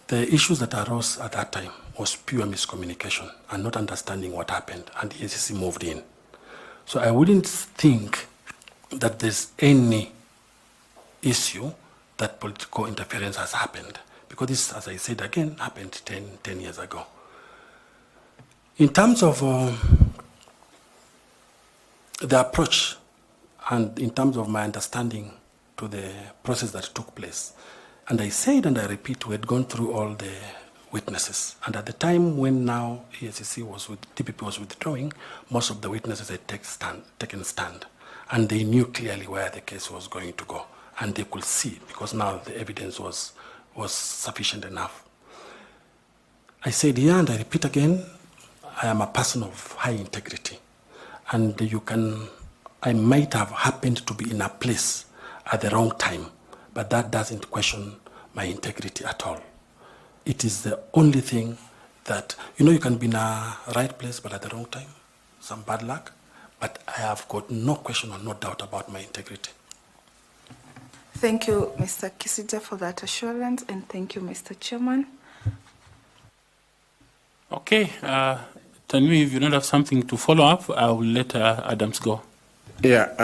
the issues that arose at that time was pure miscommunication and not understanding what happened, and the EACC moved in. So I wouldn't think that there's any issue that political interference has happened, because this, as I said again, happened 10 years ago. In terms of the approach and in terms of my understanding to the process that took place, and I said and I repeat, we had gone through all the witnesses. And at the time when now DPP was withdrawing, most of the witnesses had taken stand. And they knew clearly where the case was going to go. And they could see, because now the evidence was sufficient enough. I said here, and I repeat again, I am a person of high integrity. And I might have happened to be in a place at the wrong time, but that doesn't question my integrity at all. It is the only thing that, you can be in a right place, but at the wrong time, some bad luck, but I have got no question or no doubt about my integrity. Thank you, Mr. Kisija, for that assurance, and thank you, Mr. Chairman. Okay, Tanwi, if you don't have something to follow up, I will let Adams go. Yeah.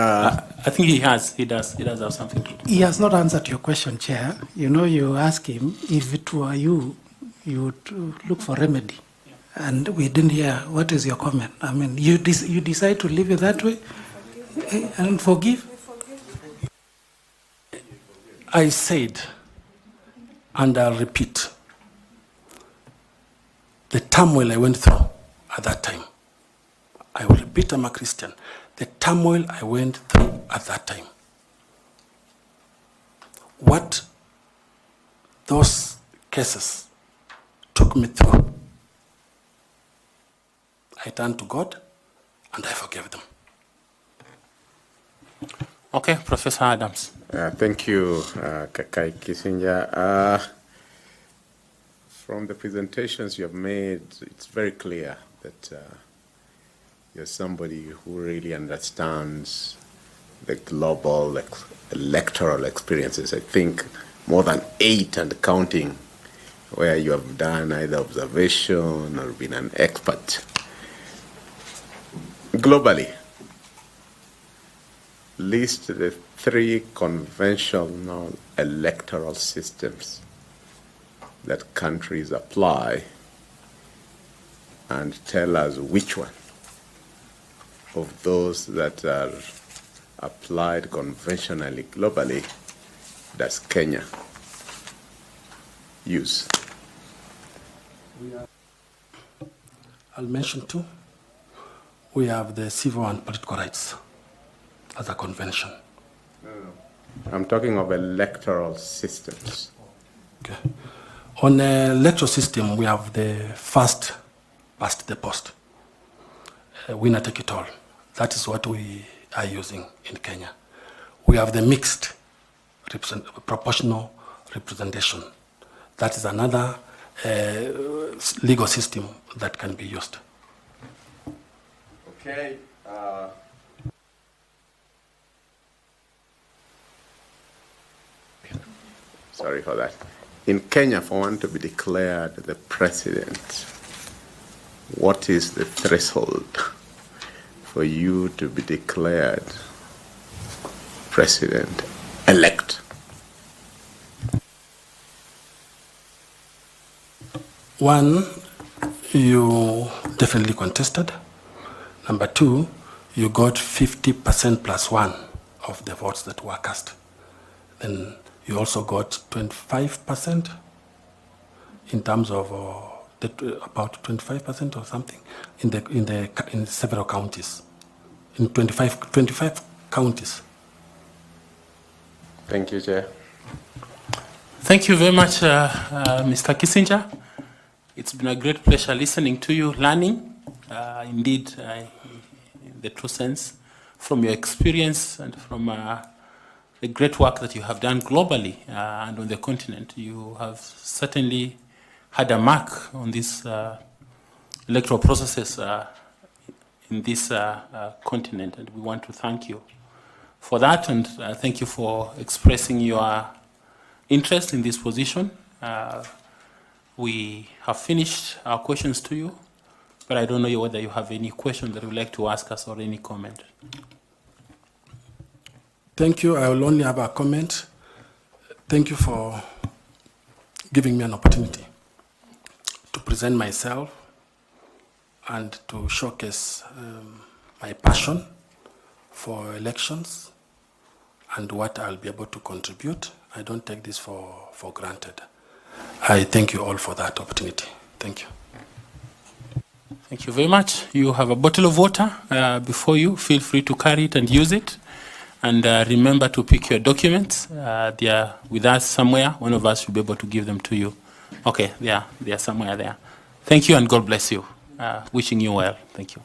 I think he does have something to do. He has not answered your question, Chair. You ask him, if it were you, you would look for remedy. Yeah. And we didn't hear, what is your comment? I mean, you decide to leave it that way and forgive? I said, and I'll repeat, the turmoil I went through at that time, I will repeat, I'm a Christian, the turmoil I went through at that time, what those cases took me through, I turned to God and I forgave them. Okay, Professor Adams. Thank you, Kakai Kisinja. From the presentations you have made, it's very clear that you're somebody who really understands the global electoral experiences. I think more than 8 and counting, where you have done either observation or been an expert. Globally, list the 3 conventional electoral systems that countries apply and tell us which one of those that are applied conventionally globally does Kenya use? I'll mention 2. We have the civil and political rights as a convention. No. I'm talking of electoral systems. Okay. On the electoral system, we have the first past the post, winner take it all. That is what we are using in Kenya. We have the mixed proportional representation. That is another legal system that can be used. Okay. Sorry for that. In Kenya, for one to be declared the president, what is the threshold for you to be declared president-elect? One, you definitely contested. Number two, you got 50% plus one of the votes that were cast. Then you also got 25% in terms of about 25% or something in several counties, in 25 counties. Thank you, Chair. Thank you very much, Mr. Kissinger. It's been a great pleasure listening to you, learning, indeed, in the true sense, from your experience and from the great work that you have done globally and on the continent. You have certainly had a mark on these electoral processes in this continent, and we want to thank you for that, and thank you for expressing your interest in this position. We have finished our questions to you, but I don't know whether you have any questions that you would like to ask us or any comment. Thank you. I will only have a comment. Thank you for giving me an opportunity to present myself and to showcase my passion for elections and what I'll be able to contribute. I don't take this for granted. I thank you all for that opportunity. Thank you. Thank you very much. You have a bottle of water before you. Feel free to carry it and use it. And remember to pick your documents. They are with us somewhere. One of us will be able to give them to you. Okay, they are somewhere there. Thank you and God bless you. Wishing you well. Thank you.